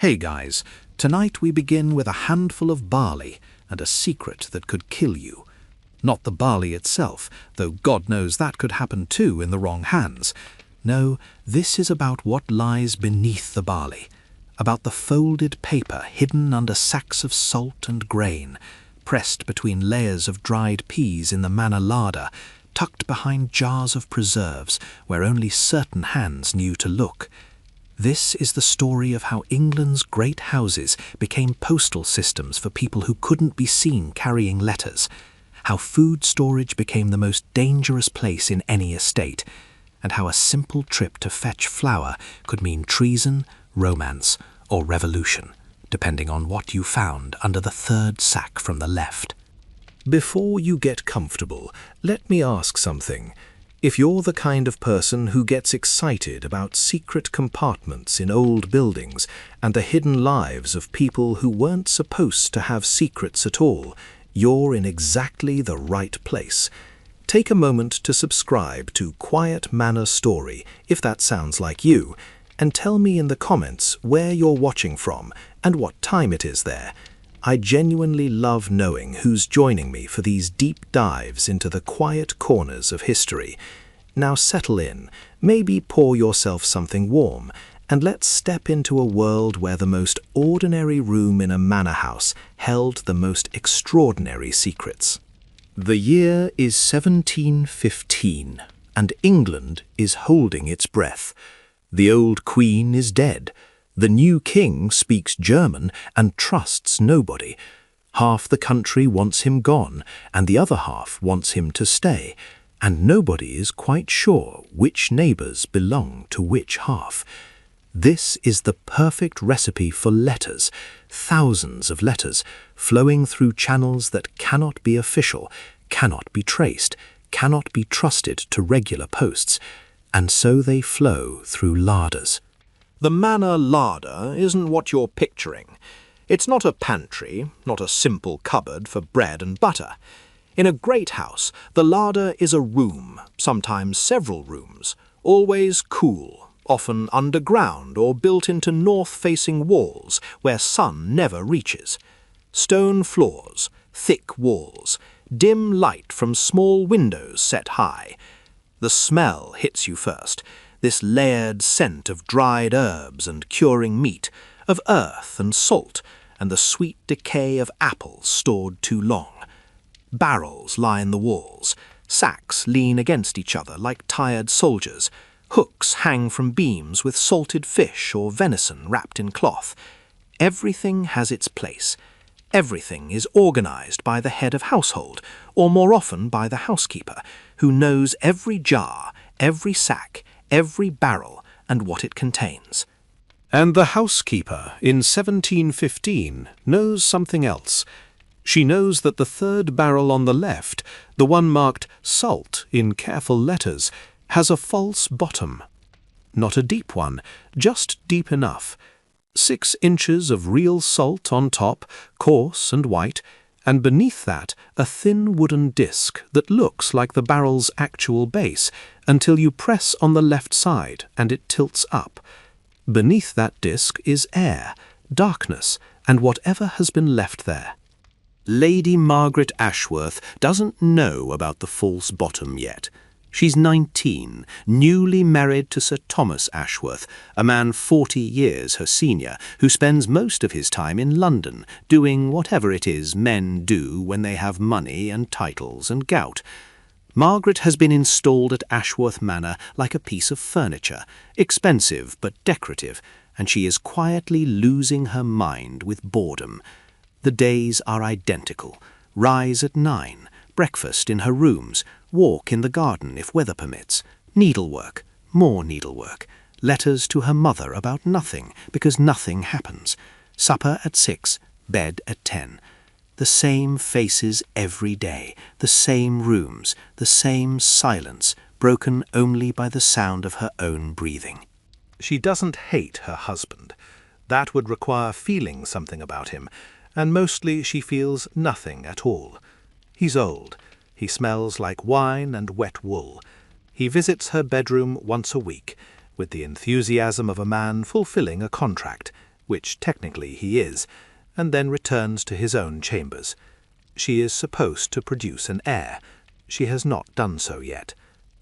Hey guys, tonight we begin with a handful of barley and a secret that could kill you. Not the barley itself, though God knows that could happen too in the wrong hands. No, this is about what lies beneath the barley, about the folded paper hidden under sacks of salt and grain, pressed between layers of dried peas in the manor larder, tucked behind jars of preserves where only certain hands knew to look. This is the story of how England's great houses became postal systems for people who couldn't be seen carrying letters, how food storage became the most dangerous place in any estate, and how a simple trip to fetch flour could mean treason, romance, or revolution, depending on what you found under the third sack from the left. Before you get comfortable, let me ask something. If you're the kind of person who gets excited about secret compartments in old buildings and the hidden lives of people who weren't supposed to have secrets at all, you're in exactly the right place. Take a moment to subscribe to Quiet Manor Story, if that sounds like you, and tell me in the comments where you're watching from and what time it is there. I genuinely love knowing who's joining me for these deep dives into the quiet corners of history. Now settle in, maybe pour yourself something warm, and let's step into a world where the most ordinary room in a manor house held the most extraordinary secrets. The year is 1715, and England is holding its breath. The old queen is dead. The new king speaks German and trusts nobody. Half the country wants him gone, and the other half wants him to stay. And nobody is quite sure which neighbours belong to which half. This is the perfect recipe for letters, thousands of letters, flowing through channels that cannot be official, cannot be traced, cannot be trusted to regular posts, and so they flow through larders. The manor larder isn't what you're picturing. It's not a pantry, not a simple cupboard for bread and butter. In a great house, the larder is a room, sometimes several rooms, always cool, often underground or built into north-facing walls where sun never reaches. Stone floors, thick walls, dim light from small windows set high. The smell hits you first, this layered scent of dried herbs and curing meat, of earth and salt, and the sweet decay of apples stored too long. Barrels line the walls, sacks lean against each other like tired soldiers, hooks hang from beams with salted fish or venison wrapped in cloth. Everything has its place. Everything is organized by the head of household, or more often by the housekeeper, who knows every jar, every sack, every barrel, and what it contains. And the housekeeper in 1715 knows something else. She knows that the third barrel on the left, the one marked salt in careful letters, has a false bottom. Not a deep one, just deep enough. 6 inches of real salt on top, coarse and white, and beneath that a thin wooden disc that looks like the barrel's actual base until you press on the left side and it tilts up. Beneath that disc is air, darkness, and whatever has been left there. Lady Margaret Ashworth doesn't know about the false bottom yet. She's 19, newly married to Sir Thomas Ashworth, a man 40 years her senior, who spends most of his time in London, doing whatever it is men do when they have money and titles and gout. Margaret has been installed at Ashworth Manor like a piece of furniture, expensive but decorative, and she is quietly losing her mind with boredom. The days are identical. Rise at 9, breakfast in her rooms, walk in the garden if weather permits, needlework, more needlework, letters to her mother about nothing because nothing happens, supper at 6, bed at 10. The same faces every day, the same rooms, the same silence, broken only by the sound of her own breathing. She doesn't hate her husband. That would require feeling something about him, and mostly she feels nothing at all. He's old. He smells like wine and wet wool. He visits her bedroom once a week, with the enthusiasm of a man fulfilling a contract, which technically he is, and then returns to his own chambers. She is supposed to produce an heir. She has not done so yet.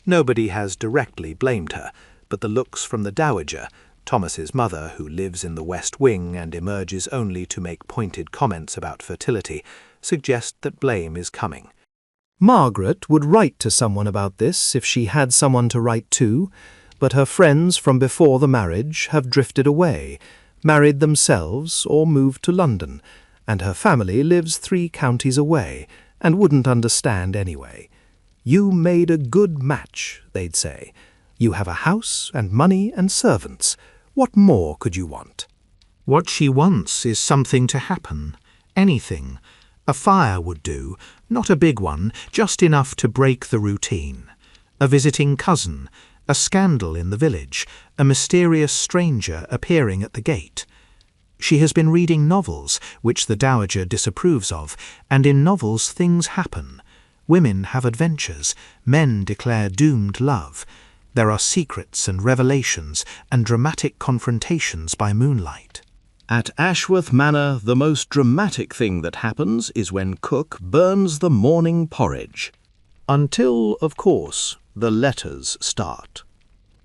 Nobody has directly blamed her, but the looks from the dowager, Thomas's mother, who lives in the West Wing and emerges only to make pointed comments about fertility, suggest that blame is coming. Margaret would write to someone about this if she had someone to write to, but her friends from before the marriage have drifted away, married themselves or moved to London, and her family lives 3 counties away and wouldn't understand anyway. You made a good match, they'd say. You have a house and money and servants. What more could you want? What she wants is something to happen. Anything. A fire would do, not a big one, just enough to break the routine. A visiting cousin, a scandal in the village, a mysterious stranger appearing at the gate. She has been reading novels, which the dowager disapproves of, and in novels things happen. Women have adventures, men declare doomed love. There are secrets and revelations and dramatic confrontations by moonlight. At Ashworth Manor, the most dramatic thing that happens is when cook burns the morning porridge. Until, of course, the letters start.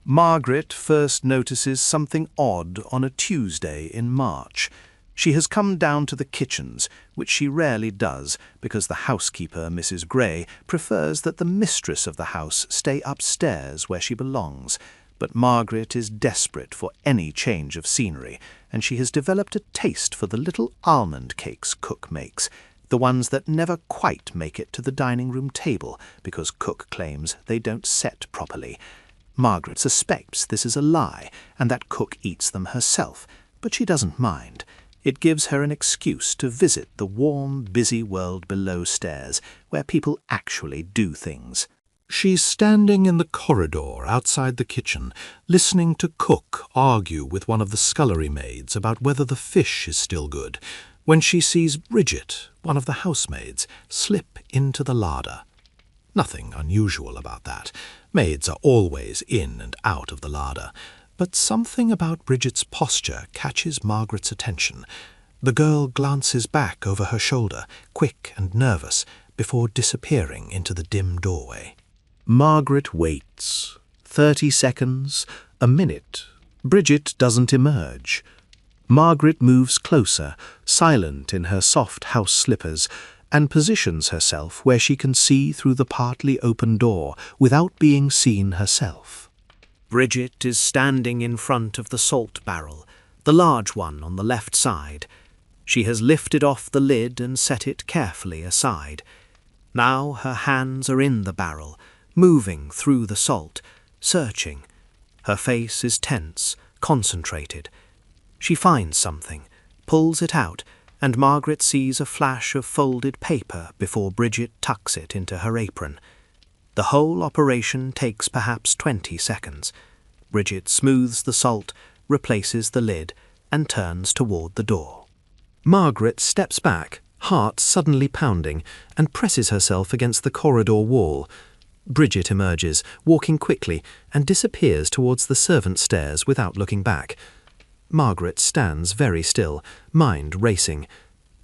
Margaret first notices something odd on a Tuesday in March. She has come down to the kitchens, which she rarely does, because the housekeeper, Mrs. Gray, prefers that the mistress of the house stay upstairs where she belongs. But Margaret is desperate for any change of scenery, and she has developed a taste for the little almond cakes cook makes, the ones that never quite make it to the dining-room table, because cook claims they don't set properly. Margaret suspects this is a lie, and that cook eats them herself, but she doesn't mind. It gives her an excuse to visit the warm, busy world below stairs, where people actually do things. She's standing in the corridor outside the kitchen, listening to cook argue with one of the scullery maids about whether the fish is still good, when she sees Bridget, one of the housemaids, slip into the larder. Nothing unusual about that. Maids are always in and out of the larder. But something about Bridget's posture catches Margaret's attention. The girl glances back over her shoulder, quick and nervous, before disappearing into the dim doorway. Margaret waits. 30 seconds, a minute. Bridget doesn't emerge. Margaret moves closer, silent in her soft house slippers, and positions herself where she can see through the partly open door without being seen herself. Bridget is standing in front of the salt barrel, the large one on the left side. She has lifted off the lid and set it carefully aside. Now her hands are in the barrel, moving through the salt, searching. Her face is tense, concentrated. She finds something, pulls it out, and Margaret sees a flash of folded paper before Bridget tucks it into her apron. The whole operation takes perhaps 20 seconds. Bridget smooths the salt, replaces the lid, and turns toward the door. Margaret steps back, heart suddenly pounding, and presses herself against the corridor wall. Bridget emerges, walking quickly, and disappears towards the servants' stairs without looking back. Margaret stands very still, mind racing.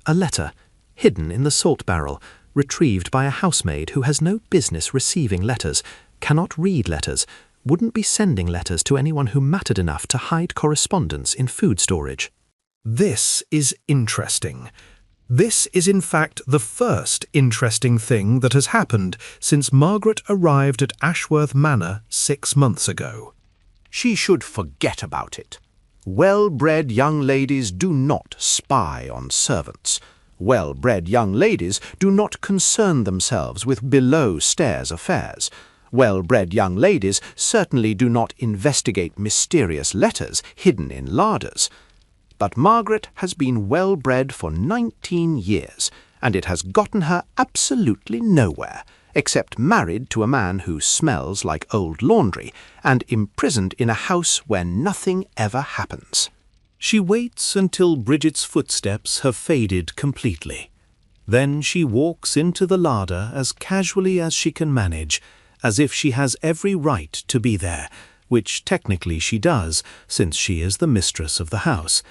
A letter, hidden in the salt barrel, retrieved by a housemaid who has no business receiving letters, cannot read letters, wouldn't be sending letters to anyone who mattered enough to hide correspondence in food storage. This is interesting. This is in fact the first interesting thing that has happened since Margaret arrived at Ashworth Manor 6 months ago. She should forget about it. Well-bred young ladies do not spy on servants. Well-bred young ladies do not concern themselves with below-stairs affairs. Well-bred young ladies certainly do not investigate mysterious letters hidden in larders. But Margaret has been well-bred for 19 years, and it has gotten her absolutely nowhere, except married to a man who smells like old laundry and imprisoned in a house where nothing ever happens. She waits until Bridget's footsteps have faded completely. Then she walks into the larder as casually as she can manage, as if she has every right to be there, which technically she does, since she is the mistress of the house.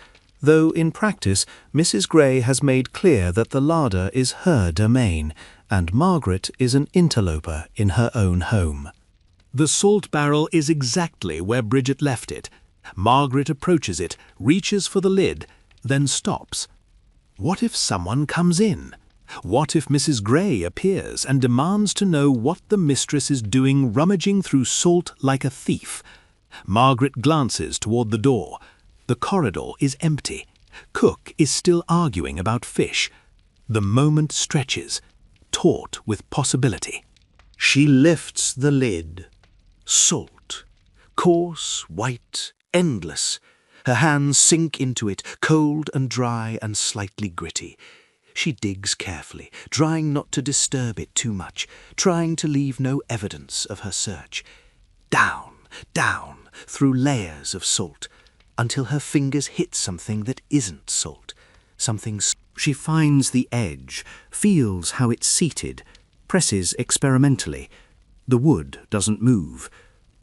though in practice Mrs. Gray has made clear that the larder is her domain, and Margaret is an interloper in her own home. The salt barrel is exactly where Bridget left it. Margaret approaches it, reaches for the lid, then stops. What if someone comes in? What if Mrs. Gray appears and demands to know what the mistress is doing rummaging through salt like a thief? Margaret glances toward the door. The corridor is empty. Cook is still arguing about fish. The moment stretches, taut with possibility. She lifts the lid. Salt. Coarse, white, endless. Her hands sink into it, cold and dry and slightly gritty. She digs carefully, trying not to disturb it too much, trying to leave no evidence of her search. Down, down, through layers of salt, until her fingers hit something that isn't salt. She finds the edge, feels how it's seated, presses experimentally. The wood doesn't move.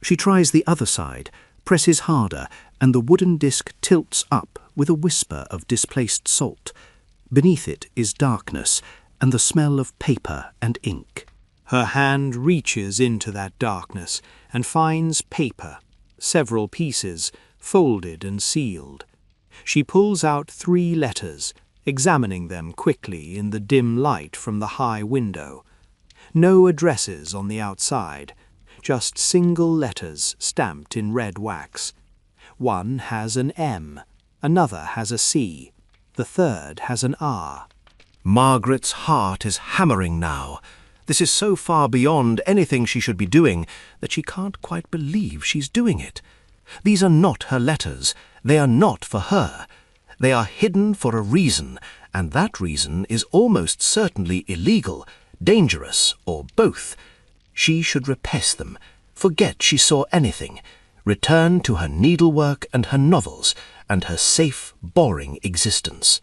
She tries the other side, presses harder, and the wooden disc tilts up with a whisper of displaced salt. Beneath it is darkness and the smell of paper and ink. Her hand reaches into that darkness and finds paper, several pieces, folded and sealed. She pulls out 3 letters, examining them quickly in the dim light from the high window. No addresses on the outside, just single letters stamped in red wax. One has an M, another has a C, the third has an R. Margaret's heart is hammering now. This is so far beyond anything she should be doing that she can't quite believe she's doing it. These are not her letters. They are not for her. They are hidden for a reason, and that reason is almost certainly illegal, dangerous, or both. She should repress them, forget she saw anything, return to her needlework and her novels, and her safe, boring existence.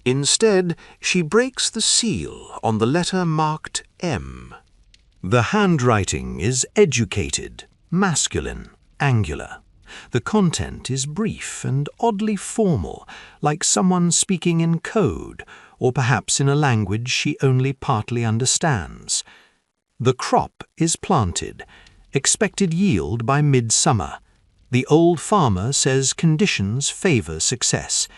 Instead, she breaks the seal on the letter marked M. The handwriting is educated, masculine, angular. The content is brief and oddly formal, like someone speaking in code, or perhaps in a language she only partly understands. The crop is planted, expected yield by midsummer. The old farmer says conditions favor success.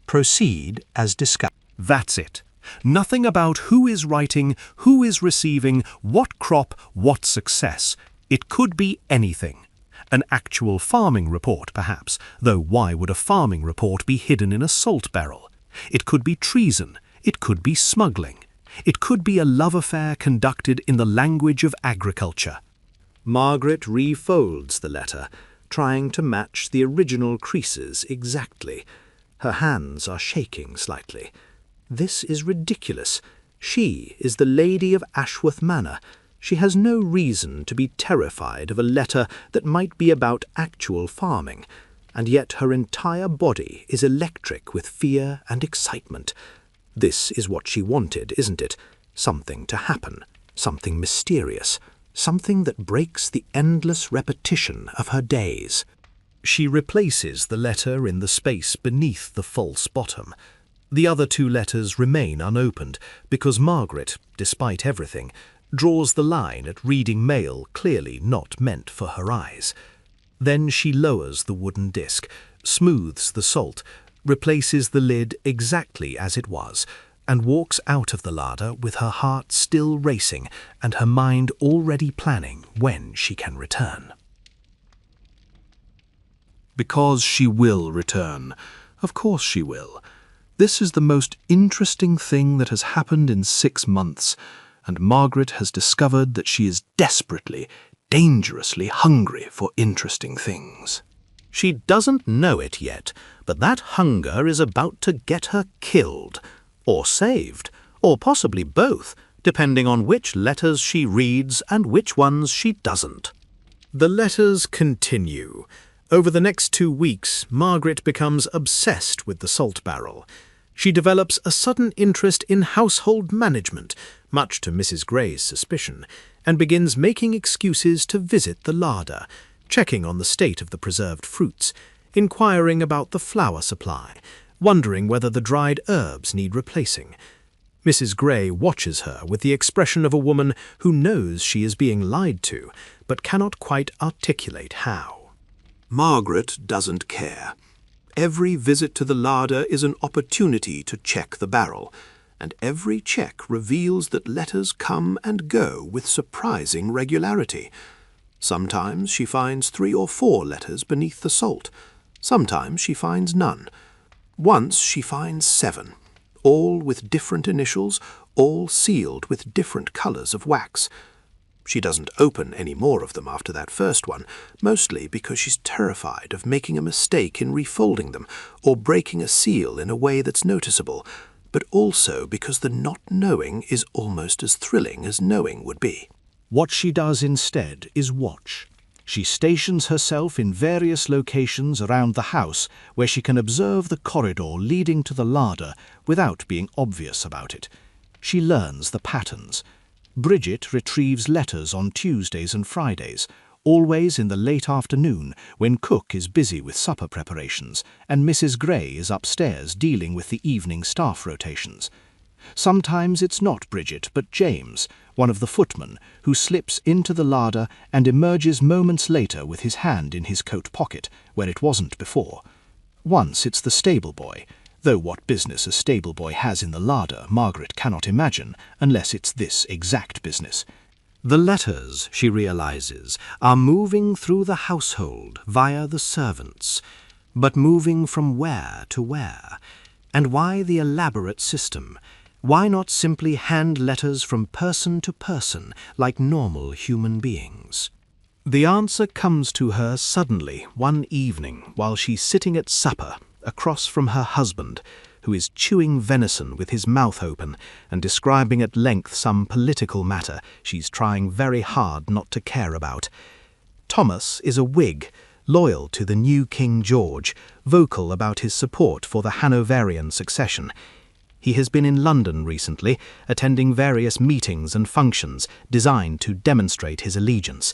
Proceed as discussed. That's it. Nothing about who is writing, who is receiving, what crop, what success. It could be anything. An actual farming report, perhaps, though why would a farming report be hidden in a salt barrel? It could be treason. It could be smuggling. It could be a love affair conducted in the language of agriculture. Margaret refolds the letter, trying to match the original creases exactly. Her hands are shaking slightly. This is ridiculous. She is the lady of Ashworth Manor. She has no reason to be terrified of a letter that might be about actual farming, and yet her entire body is electric with fear and excitement. This is what she wanted, isn't it? Something to happen, something mysterious, something that breaks the endless repetition of her days. She replaces the letter in the space beneath the false bottom. The other 2 letters remain unopened because Margaret, despite everything, draws the line at reading mail clearly not meant for her eyes. Then she lowers the wooden disc, smooths the salt, replaces the lid exactly as it was, and walks out of the larder with her heart still racing and her mind already planning when she can return. Because she will return. Of course she will. This is the most interesting thing that has happened in 6 months, and Margaret has discovered that she is desperately, dangerously hungry for interesting things. She doesn't know it yet, but that hunger is about to get her killed, or saved, or possibly both, depending on which letters she reads and which ones she doesn't. The letters continue. Over the next 2 weeks, Margaret becomes obsessed with the salt barrel. She develops a sudden interest in household management, much to Mrs. Gray's suspicion, and begins making excuses to visit the larder, checking on the state of the preserved fruits, inquiring about the flour supply, wondering whether the dried herbs need replacing. Mrs. Gray watches her with the expression of a woman who knows she is being lied to, but cannot quite articulate how. Margaret doesn't care. Every visit to the larder is an opportunity to check the barrel, and every check reveals that letters come and go with surprising regularity. Sometimes she finds 3 or 4 letters beneath the salt. Sometimes she finds none. Once she finds 7, all with different initials, all sealed with different colours of wax. She doesn't open any more of them after that first one, mostly because she's terrified of making a mistake in refolding them or breaking a seal in a way that's noticeable, but also because the not knowing is almost as thrilling as knowing would be. What she does instead is watch. She stations herself in various locations around the house where she can observe the corridor leading to the larder without being obvious about it. She learns the patterns. Bridget retrieves letters on Tuesdays and Fridays, always in the late afternoon when Cook is busy with supper preparations and Mrs. Gray is upstairs dealing with the evening staff rotations. Sometimes it's not Bridget but James, one of the footmen, who slips into the larder and emerges moments later with his hand in his coat pocket, where it wasn't before. Once it's the stable boy, though what business a stable boy has in the larder Margaret cannot imagine, unless it's this exact business. The letters, she realizes, are moving through the household via the servants, but moving from where to where? And why the elaborate system? Why not simply hand letters from person to person like normal human beings? The answer comes to her suddenly one evening while she's sitting at supper across from her husband, who is chewing venison with his mouth open and describing at length some political matter she's trying very hard not to care about. Thomas is a Whig, loyal to the new King George, vocal about his support for the Hanoverian succession. He has been in London recently, attending various meetings and functions designed to demonstrate his allegiance.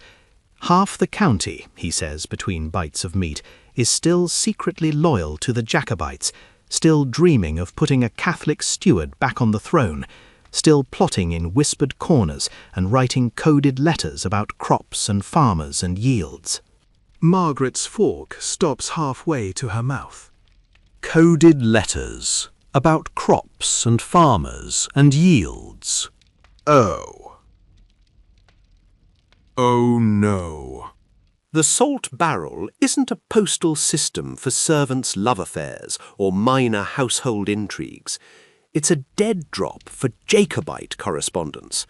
Half the county, he says between bites of meat, is still secretly loyal to the Jacobites, still dreaming of putting a Catholic steward back on the throne, still plotting in whispered corners and writing coded letters about crops and farmers and yields. Margaret's fork stops halfway to her mouth. Coded letters about crops and farmers and yields. Oh. Oh no. The salt barrel isn't a postal system for servants' love affairs or minor household intrigues. It's a dead drop for Jacobite correspondence.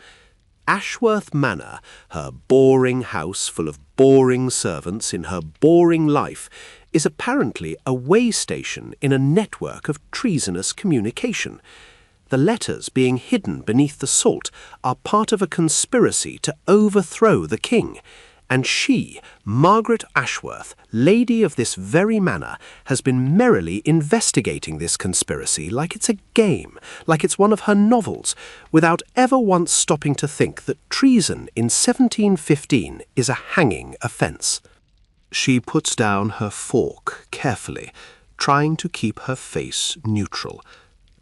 Ashworth Manor, her boring house full of boring servants in her boring life, is apparently a way station in a network of treasonous communication. The letters being hidden beneath the salt are part of a conspiracy to overthrow the king, and she, Margaret Ashworth, lady of this very manor, has been merrily investigating this conspiracy like it's a game, like it's one of her novels, without ever once stopping to think that treason in 1715 is a hanging offence. She puts down her fork carefully, trying to keep her face neutral.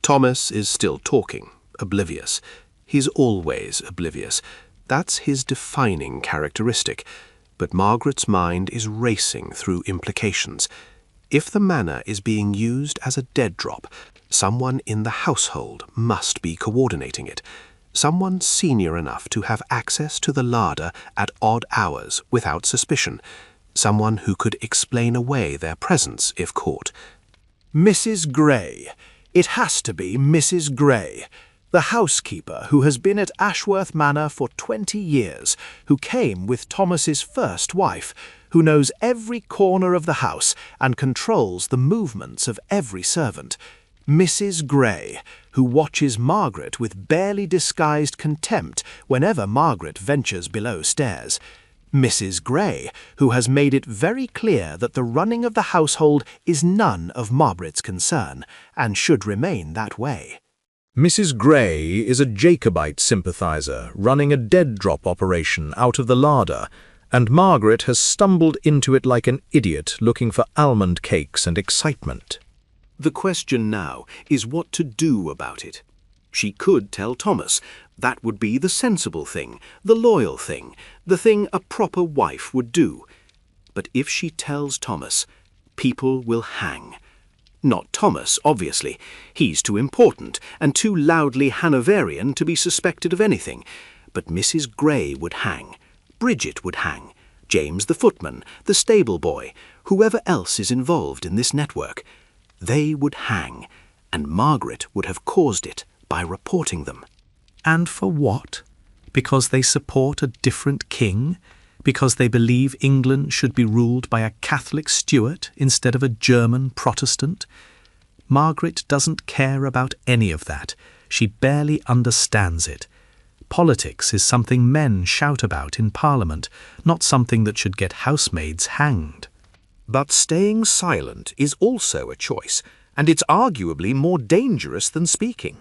Thomas is still talking, oblivious. He's always oblivious. That's his defining characteristic. But Margaret's mind is racing through implications. If the manor is being used as a dead drop, someone in the household must be coordinating it. Someone senior enough to have access to the larder at odd hours without suspicion. Someone who could explain away their presence if caught. Mrs. Gray. It has to be Mrs. Gray, the housekeeper who has been at Ashworth Manor for 20 years, who came with Thomas's first wife, who knows every corner of the house and controls the movements of every servant. Mrs. Gray, who watches Margaret with barely disguised contempt whenever Margaret ventures below stairs. Mrs. Gray, who has made it very clear that the running of the household is none of Margaret's concern, and should remain that way. Mrs. Gray is a Jacobite sympathizer running a dead-drop operation out of the larder, and Margaret has stumbled into it like an idiot looking for almond cakes and excitement. The question now is what to do about it. She could tell Thomas. That would be the sensible thing, the loyal thing, the thing a proper wife would do. But if she tells Thomas, people will hang. Not Thomas, obviously. He's too important and too loudly Hanoverian to be suspected of anything. But Mrs. Gray would hang. Bridget would hang. James the footman, the stable boy, whoever else is involved in this network. They would hang, and Margaret would have caused it by reporting them. And for what? Because they support a different king? Because they believe England should be ruled by a Catholic Stuart instead of a German Protestant? Margaret doesn't care about any of that. She barely understands it. Politics is something men shout about in Parliament, not something that should get housemaids hanged. But staying silent is also a choice, and it's arguably more dangerous than speaking.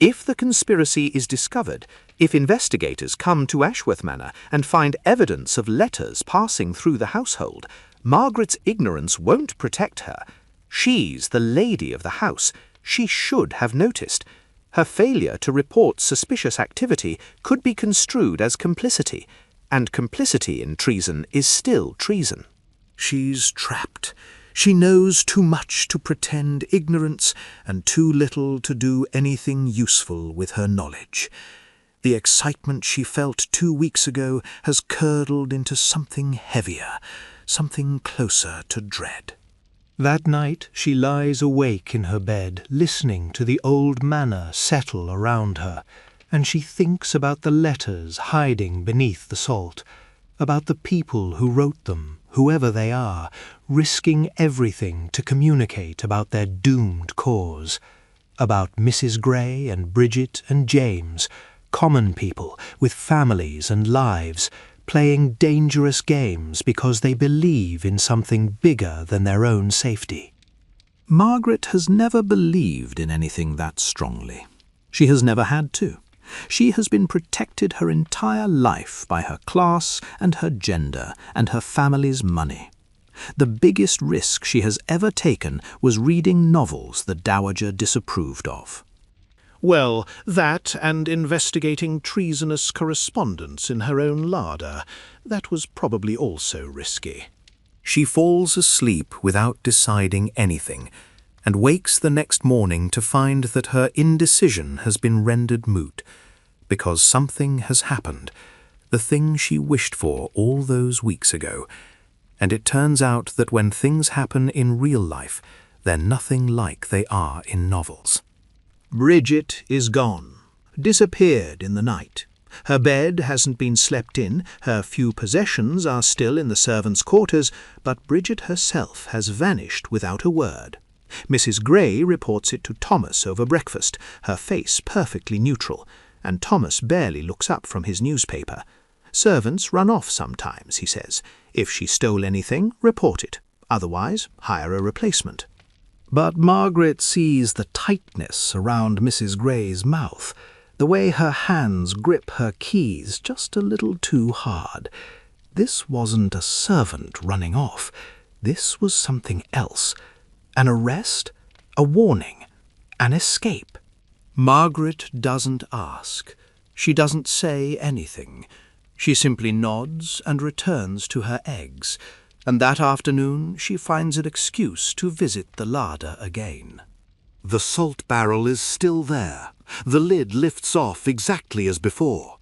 If the conspiracy is discovered, if investigators come to Ashworth Manor and find evidence of letters passing through the household, Margaret's ignorance won't protect her. She's the lady of the house. She should have noticed. Her failure to report suspicious activity could be construed as complicity, and complicity in treason is still treason. She's trapped. She knows too much to pretend ignorance and too little to do anything useful with her knowledge. The excitement she felt 2 weeks ago has curdled into something heavier, something closer to dread. That night she lies awake in her bed, listening to the old manor settle around her, and she thinks about the letters hiding beneath the salt, about the people who wrote them, whoever they are, risking everything to communicate about their doomed cause, about Mrs. Gray and Bridget and James, common people with families and lives, playing dangerous games because they believe in something bigger than their own safety. Margaret has never believed in anything that strongly. She has never had to. She has been protected her entire life by her class and her gender and her family's money. The biggest risk she has ever taken was reading novels the Dowager disapproved of. Well, that and investigating treasonous correspondence in her own larder, that was probably also risky. She falls asleep without deciding anything, and wakes the next morning to find that her indecision has been rendered moot, because something has happened, the thing she wished for all those weeks ago, and it turns out that when things happen in real life, they're nothing like they are in novels. Bridget is gone, disappeared in the night. Her bed hasn't been slept in, her few possessions are still in the servants' quarters, but Bridget herself has vanished without a word. Mrs. Gray reports it to Thomas over breakfast, her face perfectly neutral, and Thomas barely looks up from his newspaper. Servants run off sometimes, he says. If she stole anything, report it. Otherwise, hire a replacement. But Margaret sees the tightness around Mrs. Gray's mouth, the way her hands grip her keys just a little too hard. This wasn't a servant running off. This was something else. An arrest, a warning, an escape. Margaret doesn't ask. She doesn't say anything. She simply nods and returns to her eggs, and that afternoon she finds an excuse to visit the larder again. The salt barrel is still there. The lid lifts off exactly as before.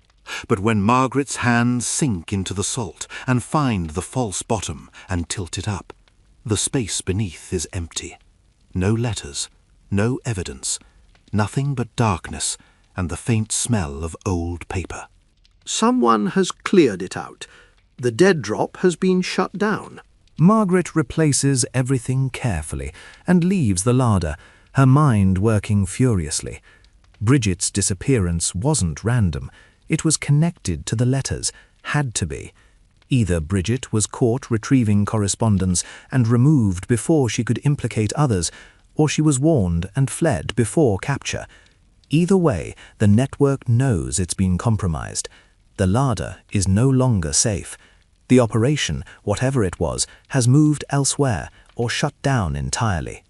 But when Margaret's hands sink into the salt and find the false bottom and tilt it up, the space beneath is empty. No letters, no evidence, nothing but darkness and the faint smell of old paper. Someone has cleared it out. The dead drop has been shut down. Margaret replaces everything carefully and leaves the larder, her mind working furiously. Bridget's disappearance wasn't random. It was connected to the letters, had to be. Either Bridget was caught retrieving correspondence and removed before she could implicate others, or she was warned and fled before capture. Either way, the network knows it's been compromised. The larder is no longer safe. The operation, whatever it was, has moved elsewhere or shut down entirely.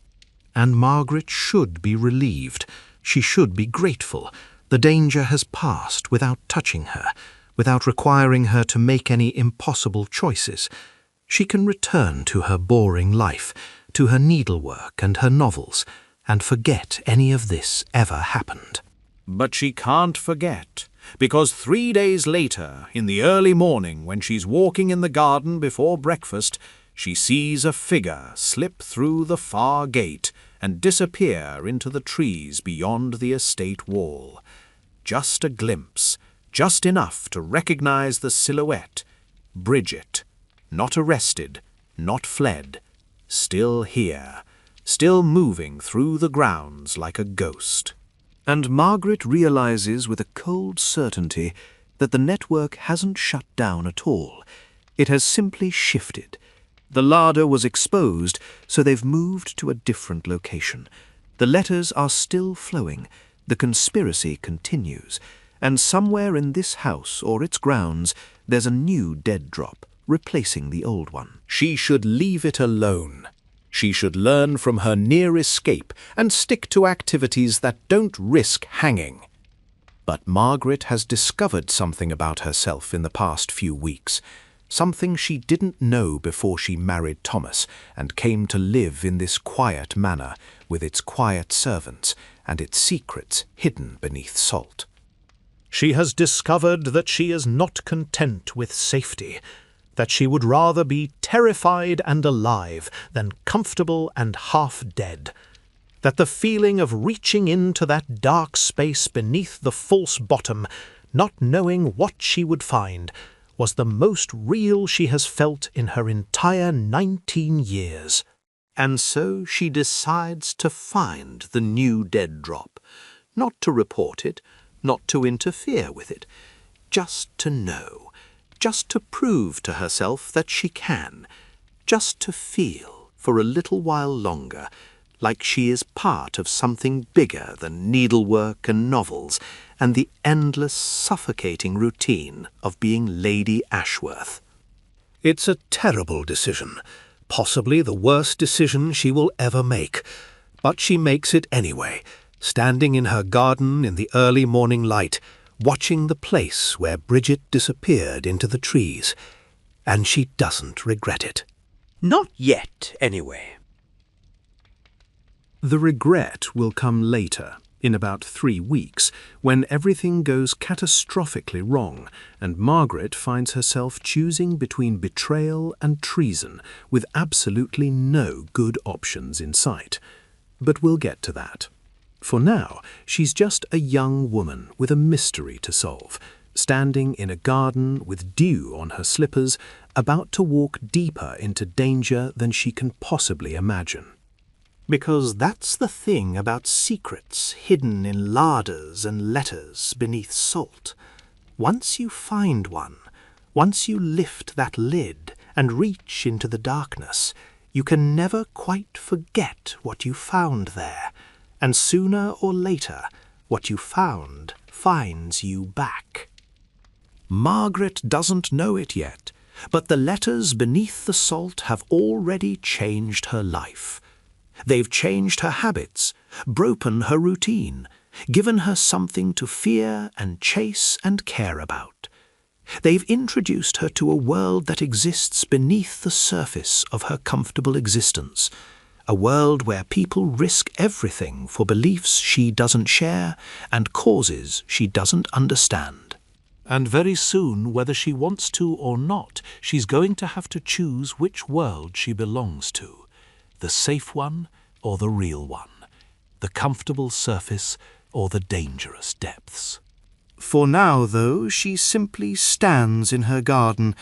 And Margaret should be relieved. She should be grateful. The danger has passed without touching her, without requiring her to make any impossible choices. She can return to her boring life, to her needlework and her novels, and forget any of this ever happened. But she can't forget, because 3 days later, in the early morning, when she's walking in the garden before breakfast, she sees a figure slip through the far gate and disappear into the trees beyond the estate wall. Just a glimpse, just enough to recognize the silhouette. Bridget, not arrested, not fled, still here, still moving through the grounds like a ghost. And Margaret realizes with a cold certainty that the network hasn't shut down at all. It has simply shifted. The larder was exposed, so they've moved to a different location. The letters are still flowing. The conspiracy continues. And somewhere in this house or its grounds, there's a new dead drop, replacing the old one. She should leave it alone. She should learn from her near escape and stick to activities that don't risk hanging. But Margaret has discovered something about herself in the past few weeks, something she didn't know before she married Thomas and came to live in this quiet manor with its quiet servants and its secrets hidden beneath salt. She has discovered that she is not content with safety, that she would rather be terrified and alive than comfortable and half dead, that the feeling of reaching into that dark space beneath the false bottom, not knowing what she would find, was the most real she has felt in her entire 19 years. And so she decides to find the new dead drop, not to report it, not to interfere with it, just to know, just to prove to herself that she can, just to feel for a little while longer like she is part of something bigger than needlework and novels and the endless, suffocating routine of being Lady Ashworth. It's a terrible decision, possibly the worst decision she will ever make, but she makes it anyway, standing in her garden in the early morning light, watching the place where Bridget disappeared into the trees, and she doesn't regret it. Not yet, anyway. The regret will come later, in about 3 weeks, when everything goes catastrophically wrong and Margaret finds herself choosing between betrayal and treason with absolutely no good options in sight. But we'll get to that. For now, she's just a young woman with a mystery to solve, standing in a garden with dew on her slippers, about to walk deeper into danger than she can possibly imagine. Because that's the thing about secrets hidden in larders and letters beneath salt. Once you find one, once you lift that lid and reach into the darkness, you can never quite forget what you found there. And sooner or later, what you found finds you back. Margaret doesn't know it yet, but the letters beneath the salt have already changed her life. They've changed her habits, broken her routine, given her something to fear and chase and care about. They've introduced her to a world that exists beneath the surface of her comfortable existence, a world where people risk everything for beliefs she doesn't share and causes she doesn't understand. And very soon, whether she wants to or not, she's going to have to choose which world she belongs to. The safe one or the real one, the comfortable surface or the dangerous depths. For now, though, she simply stands in her garden,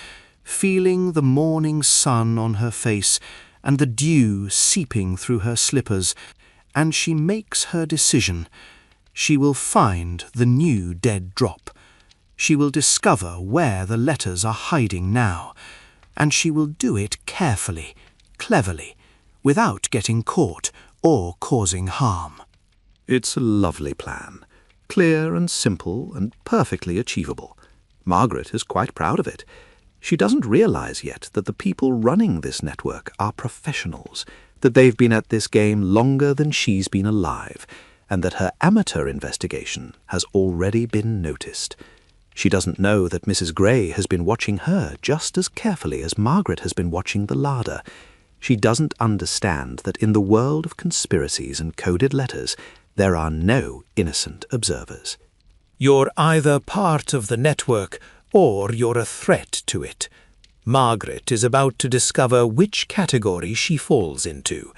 feeling the morning sun on her face and the dew seeping through her slippers, and she makes her decision. She will find the new dead drop. She will discover where the letters are hiding now, and she will do it carefully, cleverly, without getting caught or causing harm. It's a lovely plan, clear and simple and perfectly achievable. Margaret is quite proud of it. She doesn't realize yet that the people running this network are professionals. that they've been at this game longer than she's been alive, and that her amateur investigation has already been noticed. She doesn't know that Mrs. Gray has been watching her just as carefully as Margaret has been watching the larder. She doesn't understand that in the world of conspiracies and coded letters, there are no innocent observers. You're either part of the network or you're a threat to it. Margaret is about to discover which category she falls into,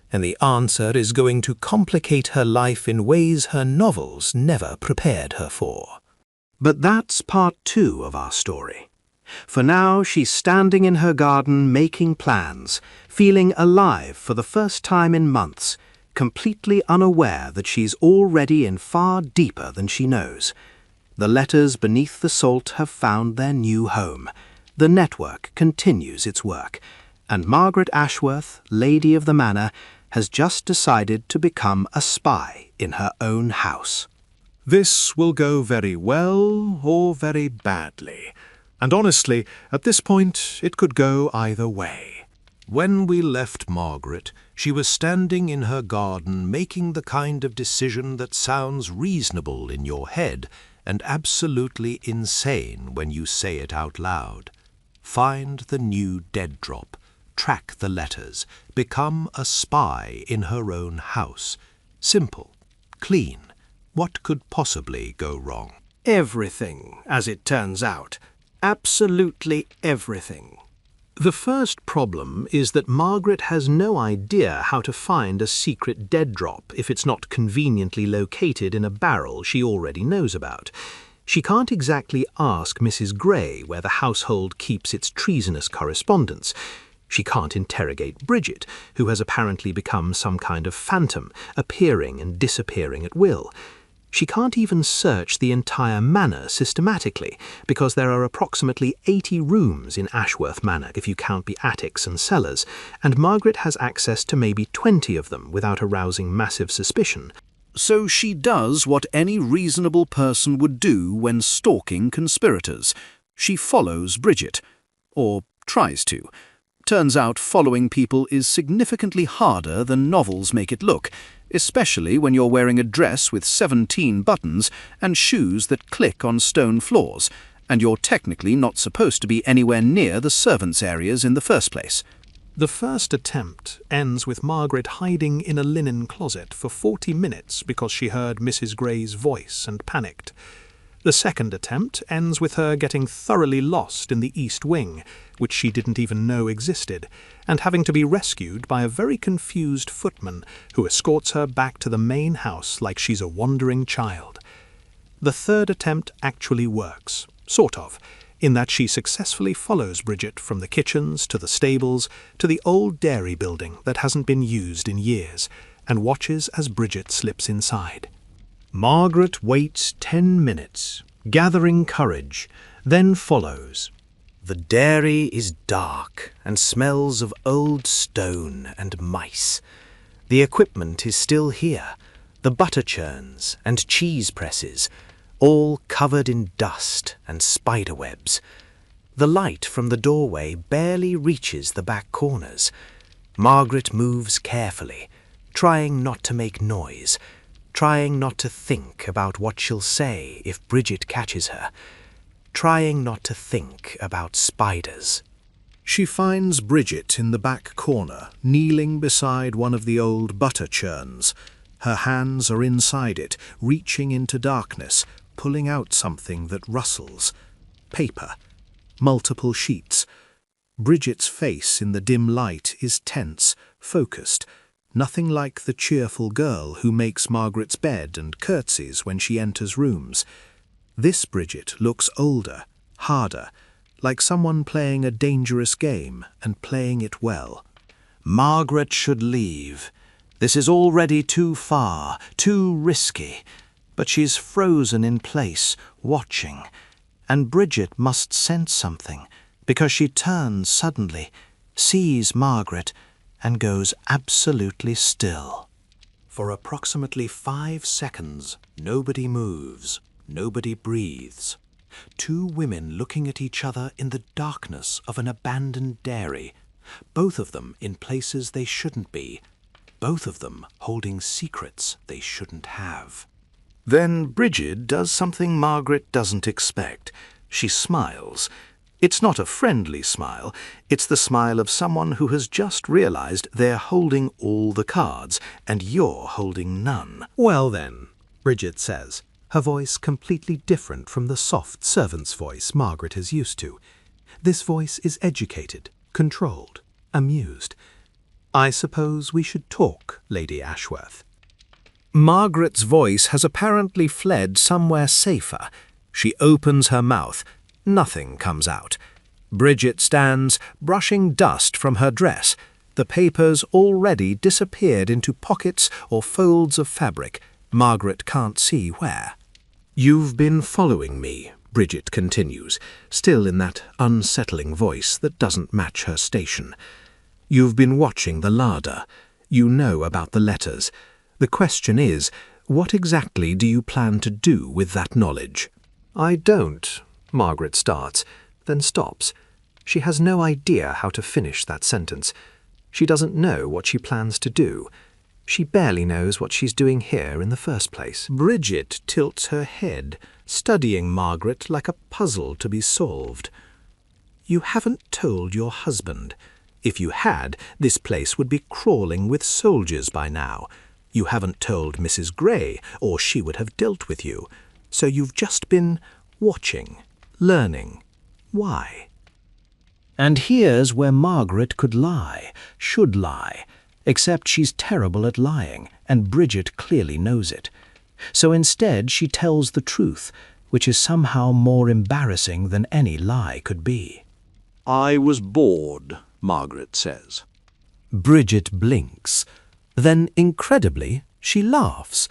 and the answer is going to complicate her life in ways her novels never prepared her for. But that's part 2 of our story. For now, she's standing in her garden making plans, feeling alive for the first time in months, completely unaware that she's already in far deeper than she knows. The letters beneath the salt have found their new home. The network continues its work, and Margaret Ashworth, Lady of the Manor, has just decided to become a spy in her own house. This will go very well or very badly. And honestly, at this point, it could go either way. When we left Margaret, she was standing in her garden making the kind of decision that sounds reasonable in your head and absolutely insane when you say it out loud. Find the new dead drop, track the letters, become a spy in her own house. Simple, clean. What could possibly go wrong? Everything, as it turns out. Absolutely everything. The first problem is that Margaret has no idea how to find a secret dead drop if it's not conveniently located in a barrel she already knows about. She can't exactly ask Mrs. Gray where the household keeps its treasonous correspondence. She can't interrogate Bridget, who has apparently become some kind of phantom, appearing and disappearing at will. She can't even search the entire manor systematically, because there are approximately 80 rooms in Ashworth Manor if you count the attics and cellars, and Margaret has access to maybe 20 of them without arousing massive suspicion. So she does what any reasonable person would do when stalking conspirators. She follows Bridget. Or tries to. Turns out following people is significantly harder than novels make it look, especially when you're wearing a dress with 17 buttons and shoes that click on stone floors, and you're technically not supposed to be anywhere near the servants' areas in the first place. The first attempt ends with Margaret hiding in a linen closet for 40 minutes because she heard Mrs. Gray's voice and panicked. The second attempt ends with her getting thoroughly lost in the East Wing, which she didn't even know existed, and having to be rescued by a very confused footman who escorts her back to the main house like she's a wandering child. The third attempt actually works, sort of, in that she successfully follows Bridget from the kitchens to the stables to the old dairy building that hasn't been used in years, and watches as Bridget slips inside. Margaret waits 10 minutes, gathering courage, then follows. The dairy is dark and smells of old stone and mice. The equipment is still here, the butter churns and cheese presses, all covered in dust and spider webs. The light from the doorway barely reaches the back corners. Margaret moves carefully, trying not to make noise, trying not to think about what she'll say if Bridget catches her, trying not to think about spiders. She finds Bridget in the back corner, kneeling beside one of the old butter churns. Her hands are inside it, reaching into darkness, pulling out something that rustles. Paper. Multiple sheets. Bridget's face in the dim light is tense, focused, nothing like the cheerful girl who makes Margaret's bed and curtsies when she enters rooms. This Bridget looks older, harder, like someone playing a dangerous game and playing it well. Margaret should leave. This is already too far, too risky. But she's frozen in place, watching. And Bridget must sense something, because she turns suddenly, sees Margaret, and goes absolutely still. For approximately 5 seconds, nobody moves, nobody breathes. 2 women looking at each other in the darkness of an abandoned dairy, Both of them in places they shouldn't be. Both of them holding secrets they shouldn't have. Then Bridget does something Margaret doesn't expect. She smiles. It's not a friendly smile. It's the smile of someone who has just realized they're holding all the cards, and you're holding none. "Well then," Bridget says, her voice completely different from the soft servant's voice Margaret is used to. This voice is educated, controlled, amused. "I suppose we should talk, Lady Ashworth." Margaret's voice has apparently fled somewhere safer. She opens her mouth. Nothing comes out. Bridget stands, brushing dust from her dress. The papers already disappeared into pockets or folds of fabric. Margaret can't see where. "You've been following me," Bridget continues, still in that unsettling voice that doesn't match her station. "You've been watching the larder. You know about the letters. The question is, what exactly do you plan to do with that knowledge?" "I don't," Margaret starts, then stops. She has no idea how to finish that sentence. She doesn't know what she plans to do. She barely knows what she's doing here in the first place. Bridget tilts her head, studying Margaret like a puzzle to be solved. "You haven't told your husband. If you had, this place would be crawling with soldiers by now. You haven't told Mrs. Gray, or she would have dealt with you. So you've just been watching, learning. Why?" And here's where Margaret could lie, should lie, except she's terrible at lying, and Bridget clearly knows it. So instead she tells the truth, which is somehow more embarrassing than any lie could be. "I was bored," Margaret says. Bridget blinks. Then, incredibly, she laughs.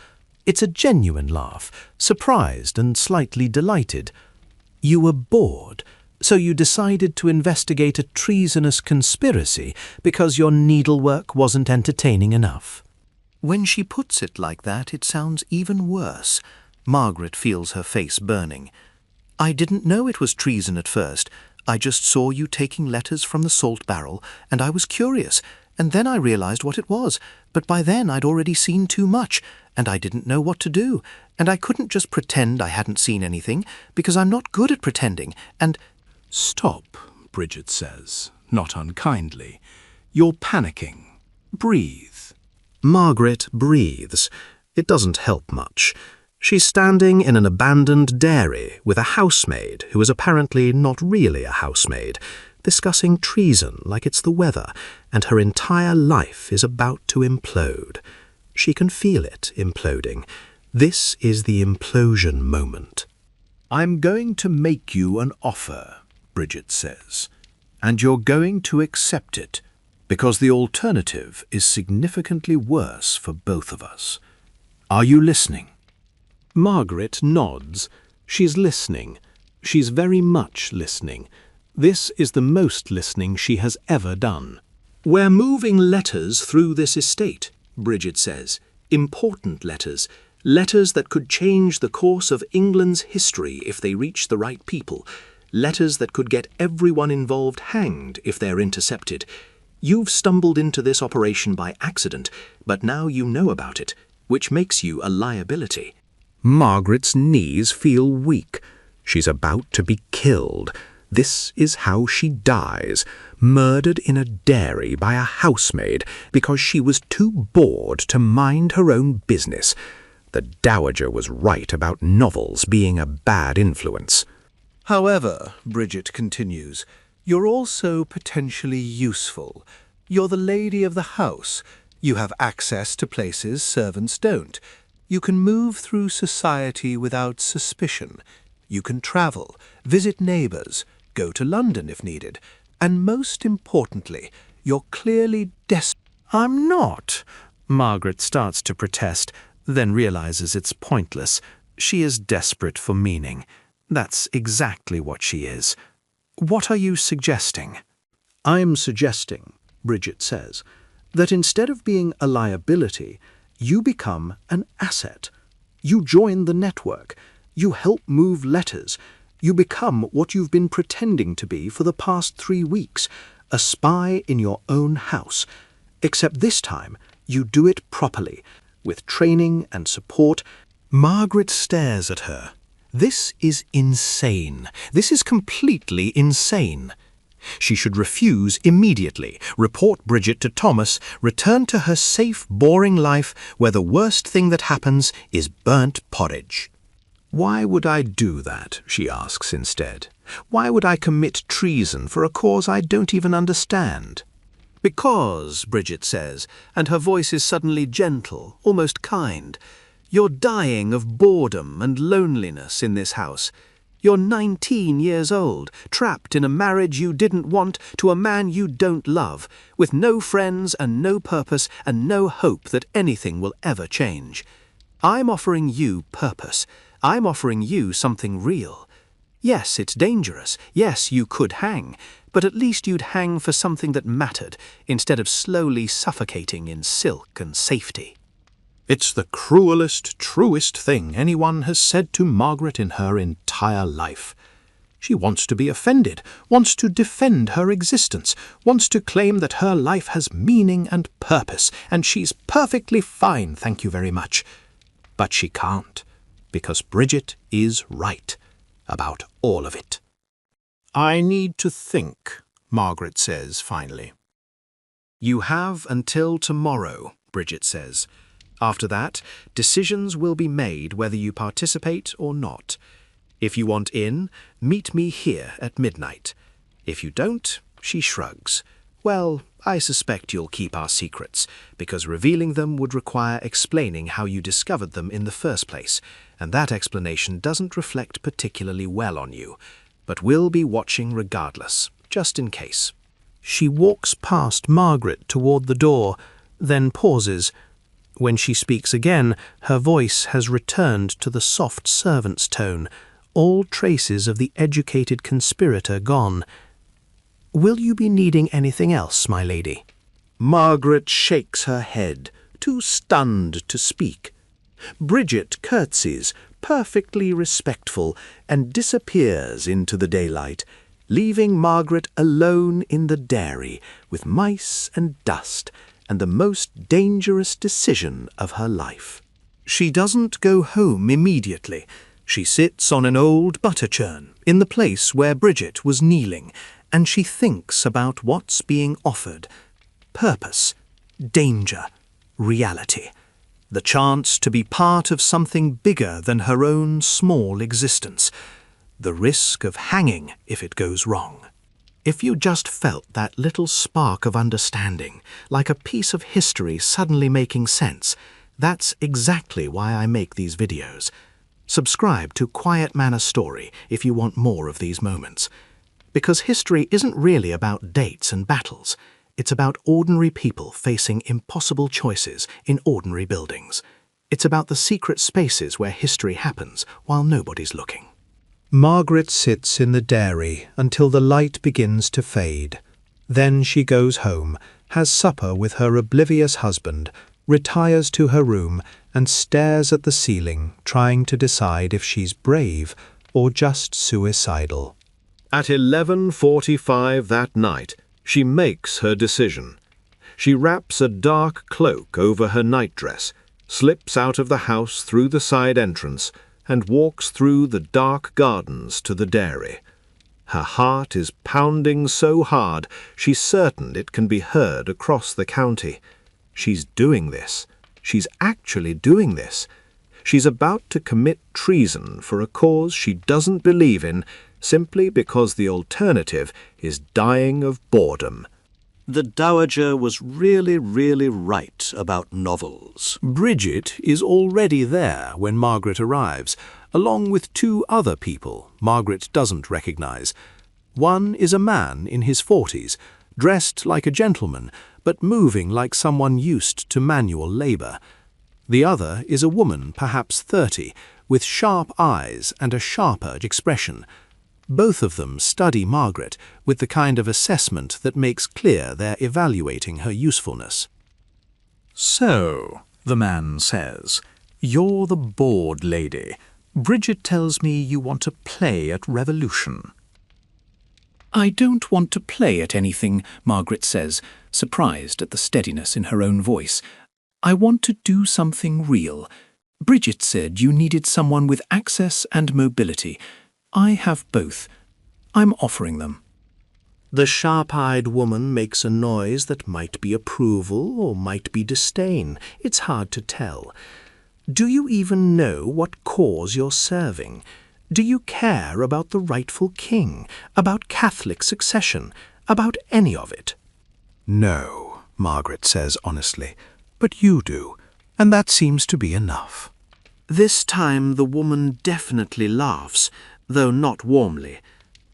It's a genuine laugh, surprised and slightly delighted. "You were bored, so you decided to investigate a treasonous conspiracy because your needlework wasn't entertaining enough." When she puts it like that, it sounds even worse. Margaret feels her face burning. "I didn't know it was treason at first. I just saw you taking letters from the salt barrel, and I was curious, and then I realized what it was, but by then I'd already seen too much, and I didn't know what to do, and I couldn't just pretend I hadn't seen anything, because I'm not good at pretending, and—" "Stop," Bridget says, not unkindly. "You're panicking. Breathe." Margaret breathes. It doesn't help much. She's standing in an abandoned dairy with a housemaid who is apparently not really a housemaid, discussing treason like it's the weather, and her entire life is about to implode. She can feel it imploding. This is the implosion moment. "I'm going to make you an offer," Bridget says, "and you're going to accept it, because the alternative is significantly worse for both of us. Are you listening?" Margaret nods. She's listening. She's very much listening. This is the most listening she has ever done. "We're moving letters through this estate," Bridget says. "Important letters. Letters that could change the course of England's history if they reach the right people. Letters that could get everyone involved hanged if they're intercepted. You've stumbled into this operation by accident, but now you know about it, which makes you a liability." Margaret's knees feel weak. She's about to be killed. This is how she dies, murdered in a dairy by a housemaid because she was too bored to mind her own business. The Dowager was right about novels being a bad influence. "However," Bridget continues, "you're also potentially useful. You're the lady of the house. You have access to places servants don't. You can move through society without suspicion. You can travel, visit neighbours, go to London if needed. And most importantly, you're clearly desperate." "I'm not." Margaret starts to protest, then realizes it's pointless. She is desperate for meaning. That's exactly what she is. "What are you suggesting?" "I'm suggesting," Bridget says, "that instead of being a liability, you become an asset. You join the network. You help move letters. You become what you've been pretending to be for the past 3 weeks. A spy in your own house. Except this time, you do it properly, with training and support. Margaret stares at her. This is insane. This is completely insane. She should refuse immediately, report Bridget to Thomas, return to her safe, boring life where the worst thing that happens is burnt porridge. Why would I do that, she asks instead. Why would I commit treason for a cause I don't even understand? Because, Bridget says, and her voice is suddenly gentle, almost kind, you're dying of boredom and loneliness in this house. You're 19 years old, trapped in a marriage you didn't want to a man you don't love, with no friends and no purpose and no hope that anything will ever change. I'm offering you purpose. I'm offering you something real. Yes, it's dangerous. Yes, you could hang, but at least you'd hang for something that mattered, instead of slowly suffocating in silk and safety. It's the cruelest, truest thing anyone has said to Margaret in her entire life. She wants to be offended, wants to defend her existence, wants to claim that her life has meaning and purpose, and she's perfectly fine, thank you very much. But she can't, because Bridget is right about all of it. I need to think, Margaret says finally. You have until tomorrow, Bridget says. After that, decisions will be made whether you participate or not. If you want in, meet me here at midnight. If you don't, she shrugs. Well, I suspect you'll keep our secrets, because revealing them would require explaining how you discovered them in the first place, and that explanation doesn't reflect particularly well on you, but we'll be watching regardless, just in case. She walks past Margaret toward the door, then pauses. When she speaks again, her voice has returned to the soft servant's tone, all traces of the educated conspirator gone. Will you be needing anything else, my lady? Margaret shakes her head, too stunned to speak. Bridget curtsies, perfectly respectful, and disappears into the daylight, leaving Margaret alone in the dairy with mice and dust, and the most dangerous decision of her life. She doesn't go home immediately. She sits on an old butter churn in the place where Bridget was kneeling, and she thinks about what's being offered. Purpose, danger, reality. The chance to be part of something bigger than her own small existence. The risk of hanging if it goes wrong. If you just felt that little spark of understanding, like a piece of history suddenly making sense, that's exactly why I make these videos. Subscribe to Quiet Manor Story if you want more of these moments. Because history isn't really about dates and battles. It's about ordinary people facing impossible choices in ordinary buildings. It's about the secret spaces where history happens while nobody's looking. Margaret sits in the dairy until the light begins to fade. Then she goes home, has supper with her oblivious husband, retires to her room, and stares at the ceiling, trying to decide if she's brave or just suicidal. At 11:45 that night, she makes her decision. She wraps a dark cloak over her nightdress, slips out of the house through the side entrance, and walks through the dark gardens to the dairy. Her heart is pounding so hard, she's certain it can be heard across the county. She's doing this. She's actually doing this. She's about to commit treason for a cause she doesn't believe in, simply because the alternative is dying of boredom. The Dowager was really right about novels. Bridget is already there when Margaret arrives, along with two other people Margaret doesn't recognize. One is a man in his 40s, dressed like a gentleman, but moving like someone used to manual labor. The other is a woman, perhaps 30, with sharp eyes and a sharper expression. Both of them study Margaret with the kind of assessment that makes clear they're evaluating her usefulness. "So," the man says, "you're the bored lady. Bridget tells me you want to play at Revolution." I don't want to play at anything, Margaret says, surprised at the steadiness in her own voice. I want to do something real. Bridget said you needed someone with access and mobility. I have both. I'm offering them. The sharp-eyed woman makes a noise that might be approval or might be disdain. It's hard to tell. Do you even know what cause you're serving? Do you care about the rightful king, about Catholic succession, about any of it? No, Margaret says honestly, but you do, and that seems to be enough. This time the woman definitely laughs, though not warmly.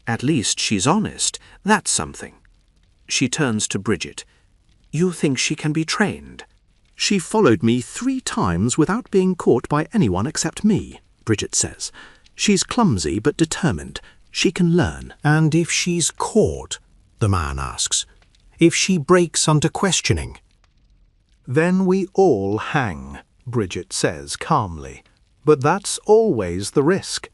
At least she's honest. That's something. She turns to Bridget. You think she can be trained? She followed me 3 times without being caught by anyone except me, Bridget says. She's clumsy but determined. She can learn. And if she's caught, the man asks, if she breaks under questioning? Then we all hang, Bridget says calmly. But that's always the risk.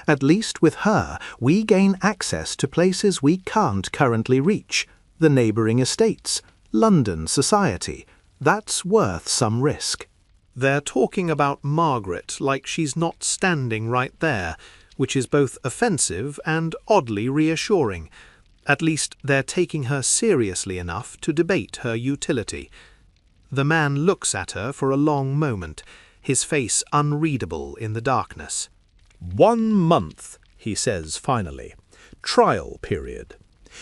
At least with her, we gain access to places we can't currently reach. The neighbouring estates, London society. That's worth some risk. They're talking about Margaret like she's not standing right there, which is both offensive and oddly reassuring. At least they're taking her seriously enough to debate her utility. The man looks at her for a long moment, his face unreadable in the darkness. 1 month, he says finally. Trial period.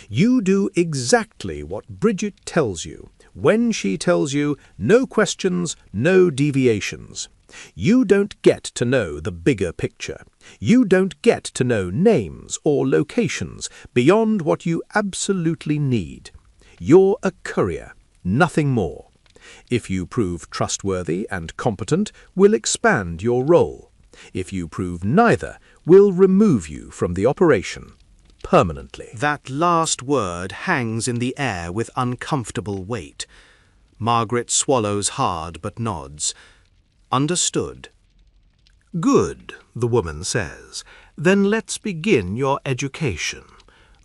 You do exactly what Bridget tells you. When she tells you, no questions, no deviations. You don't get to know the bigger picture. You don't get to know names or locations beyond what you absolutely need. You're a courier, nothing more. If you prove trustworthy and competent, we'll expand your role. If you prove neither, we'll remove you from the operation. Permanently. That last word hangs in the air with uncomfortable weight. Margaret swallows hard but nods. Understood. Good, the woman says. Then let's begin your education.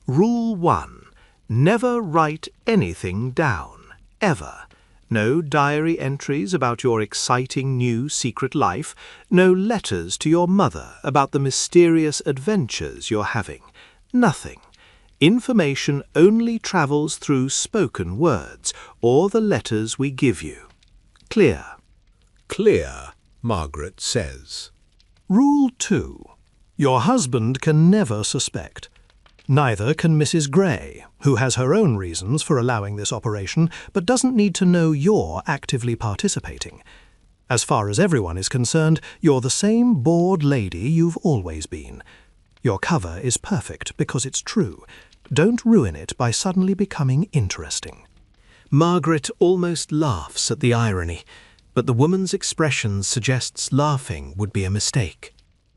Rule 1. Never write anything down. Ever. No diary entries about your exciting new secret life. No letters to your mother about the mysterious adventures you're having. Nothing. Information only travels through spoken words or the letters we give you. Clear? Clear, Margaret says. Rule 2. Your husband can never suspect. Neither can Mrs. Gray, who has her own reasons for allowing this operation, but doesn't need to know you're actively participating. As far as everyone is concerned, you're the same bored lady you've always been. Your cover is perfect because it's true. Don't ruin it by suddenly becoming interesting. Margaret almost laughs at the irony, but the woman's expression suggests laughing would be a mistake.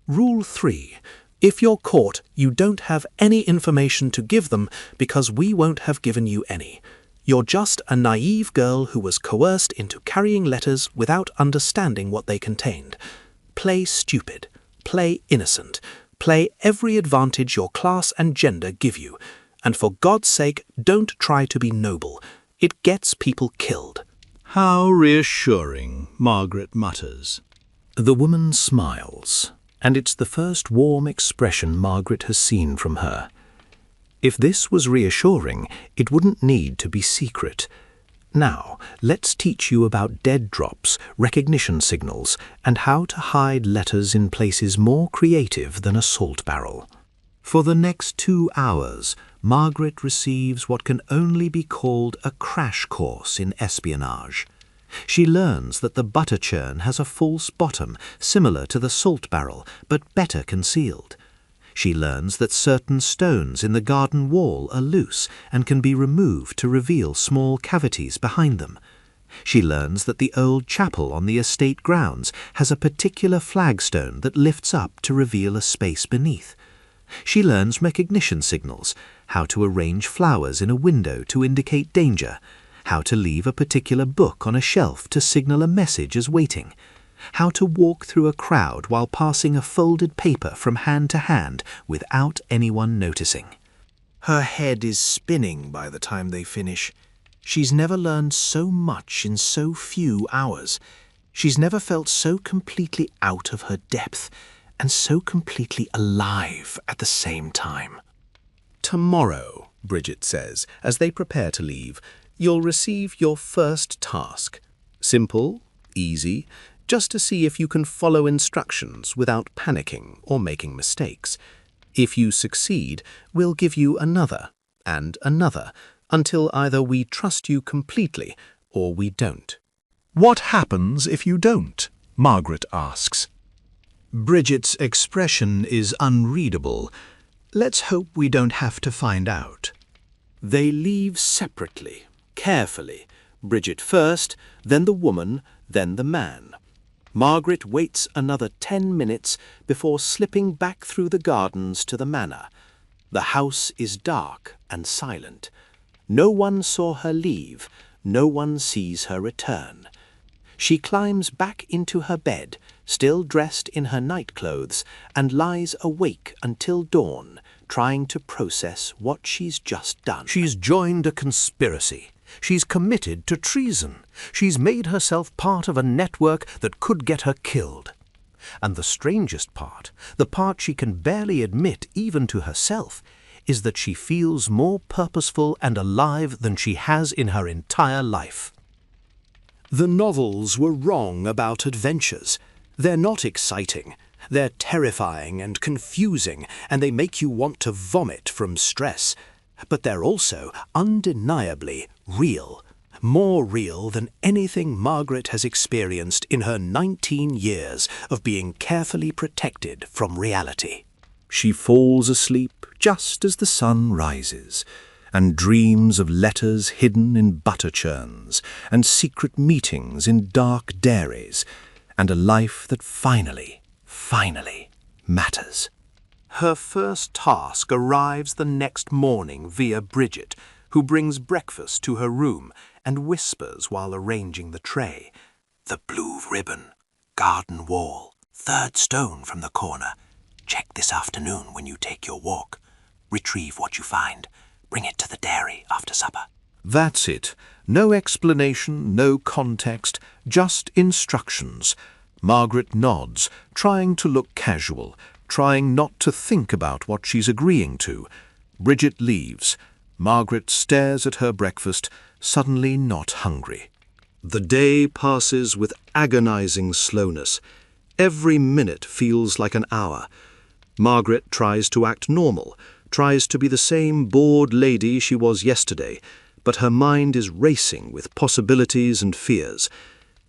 Rule 3. If you're caught, you don't have any information to give them because we won't have given you any. You're just a naive girl who was coerced into carrying letters without understanding what they contained. Play stupid. Play innocent. Play every advantage your class and gender give you. And for God's sake, don't try to be noble. It gets people killed. How reassuring, Margaret mutters. The woman smiles, and it's the first warm expression Margaret has seen from her. If this was reassuring, it wouldn't need to be secret. Now, let's teach you about dead drops, recognition signals, and how to hide letters in places more creative than a salt barrel. For the next 2 hours, Margaret receives what can only be called a crash course in espionage. She learns that the butter churn has a false bottom, similar to the salt barrel, but better concealed. She learns that certain stones in the garden wall are loose and can be removed to reveal small cavities behind them. She learns that the old chapel on the estate grounds has a particular flagstone that lifts up to reveal a space beneath. She learns recognition signals, how to arrange flowers in a window to indicate danger, how to leave a particular book on a shelf to signal a message as waiting, how to walk through a crowd while passing a folded paper from hand to hand without anyone noticing. Her head is spinning by the time they finish. She's never learned so much in so few hours. She's never felt so completely out of her depth and so completely alive at the same time. Tomorrow, Bridget says, as they prepare to leave, you'll receive your first task. Simple, easy, just to see if you can follow instructions without panicking or making mistakes. If you succeed, we'll give you another and another, until either we trust you completely or we don't. What happens if you don't? Margaret asks. Bridget's expression is unreadable. Let's hope we don't have to find out. They leave separately, carefully. Bridget first, then the woman, then the man. Margaret waits another 10 minutes before slipping back through the gardens to the manor. The house is dark and silent. No one saw her leave. No one sees her return. She climbs back into her bed, still dressed in her nightclothes, and lies awake until dawn, trying to process what she's just done. She's joined a conspiracy. She's committed to treason. She's made herself part of a network that could get her killed. And the strangest part, the part she can barely admit even to herself, is that she feels more purposeful and alive than she has in her entire life. The novels were wrong about adventures. They're not exciting. They're terrifying and confusing, and they make you want to vomit from stress. But they're also undeniably real, more real than anything Margaret has experienced in her 19 years of being carefully protected from reality. She falls asleep just as the sun rises, and dreams of letters hidden in butter churns, and secret meetings in dark dairies, and a life that finally matters. Her first task arrives the next morning via Bridget, who brings breakfast to her room and whispers while arranging the tray. The blue ribbon, garden wall, 3rd stone from the corner. Check this afternoon when you take your walk. Retrieve what you find. Bring it to the dairy after supper. That's it. No explanation, no context, just instructions. Margaret nods, trying to look casual, trying not to think about what she's agreeing to. Bridget leaves. Margaret stares at her breakfast, suddenly not hungry. The day passes with agonizing slowness. Every minute feels like an hour. Margaret tries to act normal, tries to be the same bored lady she was yesterday, but her mind is racing with possibilities and fears.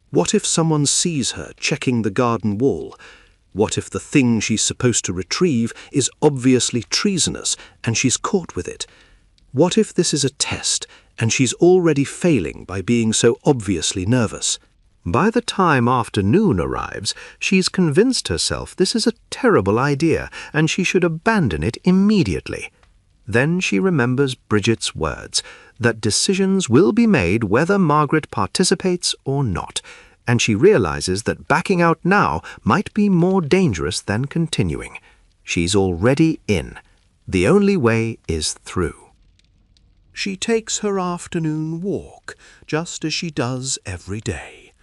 What if someone sees her checking the garden wall? What if the thing she's supposed to retrieve is obviously treasonous and she's caught with it? What if this is a test and she's already failing by being so obviously nervous? By the time afternoon arrives, she's convinced herself this is a terrible idea and she should abandon it immediately. Then she remembers Bridget's words, that decisions will be made whether Margaret participates or not, and she realizes that backing out now might be more dangerous than continuing. She's already in. The only way is through. She takes her afternoon walk, just as she does every day.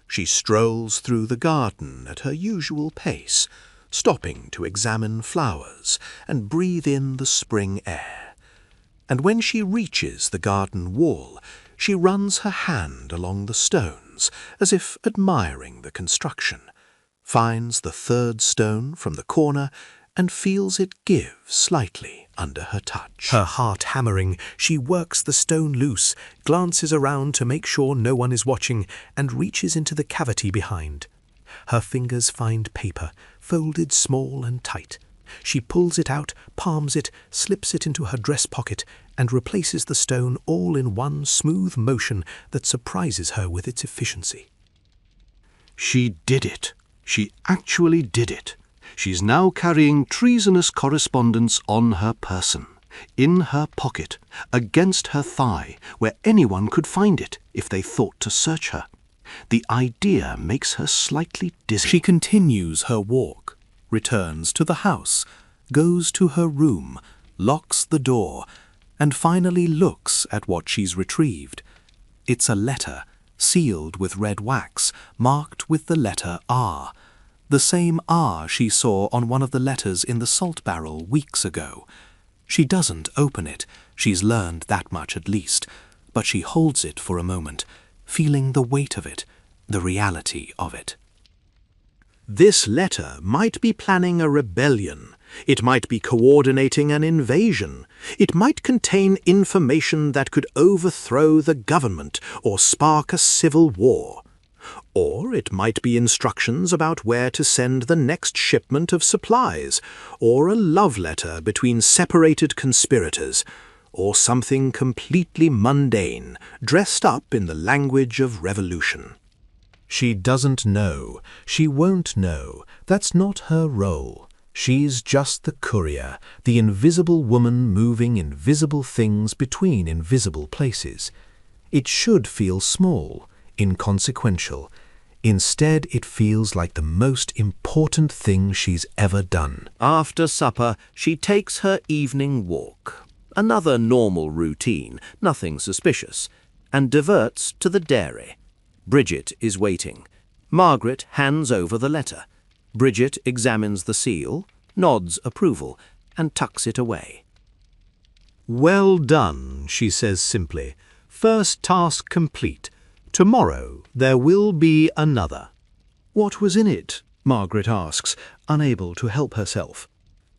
She strolls through the garden at her usual pace, stopping to examine flowers and breathe in the spring air. And when she reaches the garden wall, she runs her hand along the stones, as if admiring the construction, finds the 3rd stone from the corner, and feels it give slightly under her touch. Her heart hammering, she works the stone loose, glances around to make sure no one is watching, and reaches into the cavity behind. Her fingers find paper, folded small and tight. She pulls it out, palms it, slips it into her dress pocket, and replaces the stone all in one smooth motion that surprises her with its efficiency. She did it. She actually did it. She's now carrying treasonous correspondence on her person, in her pocket, against her thigh, where anyone could find it if they thought to search her. The idea makes her slightly dizzy. She continues her walk, returns to the house, goes to her room, locks the door, and finally looks at what she's retrieved. It's a letter, sealed with red wax, marked with the letter R, the same R she saw on one of the letters in the salt barrel weeks ago. She doesn't open it, she's learned that much at least, but she holds it for a moment, feeling the weight of it, the reality of it. This letter might be planning a rebellion. It might be coordinating an invasion. It might contain information that could overthrow the government or spark a civil war. Or it might be instructions about where to send the next shipment of supplies, or a love letter between separated conspirators, or something completely mundane, dressed up in the language of revolution. She doesn't know. She won't know. That's not her role. She's just the courier, the invisible woman moving invisible things between invisible places. It should feel small, inconsequential. Instead, it feels like the most important thing she's ever done. After supper, she takes her evening walk. Another normal routine, nothing suspicious, and diverts to the dairy. Bridget is waiting. Margaret hands over the letter. Bridget examines the seal, nods approval, and tucks it away. "Well done," she says simply. "First task complete. Tomorrow there will be another." "What was in it?" Margaret asks, unable to help herself.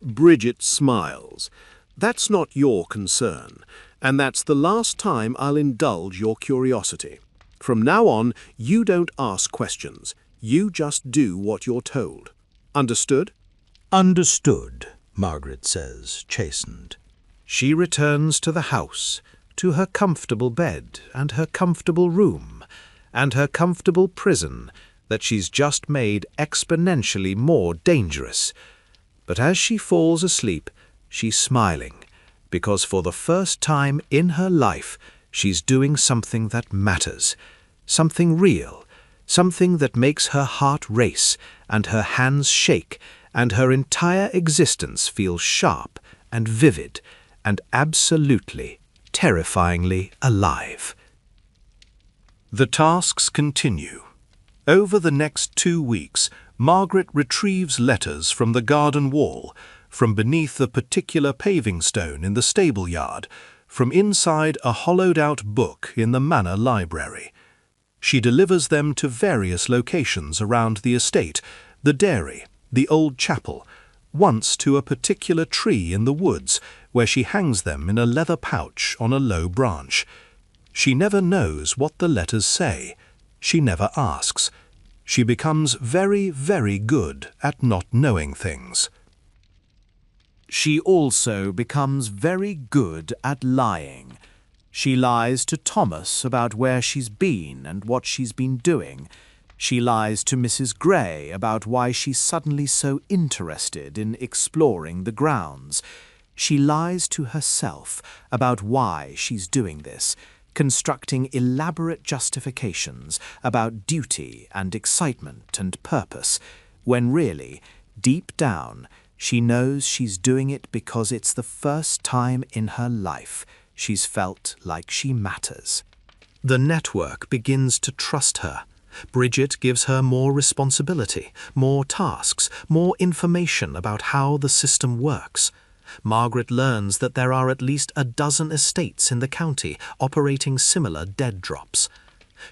Bridget smiles. "That's not your concern, and that's the last time I'll indulge your curiosity. From now on, you don't ask questions. You just do what you're told. Understood?" Understood, Margaret says, chastened. She returns to the house, to her comfortable bed and her comfortable room, and her comfortable prison that she's just made exponentially more dangerous. But as she falls asleep, she's smiling, because for the first time in her life, she's doing something that matters, something real, something that makes her heart race and her hands shake and her entire existence feel sharp and vivid and absolutely, terrifyingly alive. The tasks continue. Over the next 2 weeks, Margaret retrieves letters from the garden wall, from beneath a particular paving stone in the stable yard, from inside a hollowed-out book in the manor library. She delivers them to various locations around the estate, the dairy, the old chapel, once to a particular tree in the woods, where she hangs them in a leather pouch on a low branch. She never knows what the letters say. She never asks. She becomes very, very good at not knowing things. She also becomes very good at lying. She lies to Thomas about where she's been and what she's been doing. She lies to Mrs. Gray about why she's suddenly so interested in exploring the grounds. She lies to herself about why she's doing this, constructing elaborate justifications about duty and excitement and purpose, when really, deep down, she knows she's doing it because it's the first time in her life she's felt like she matters. The network begins to trust her. Bridget gives her more responsibility, more tasks, more information about how the system works. Margaret learns that there are at least a dozen estates in the county operating similar dead drops.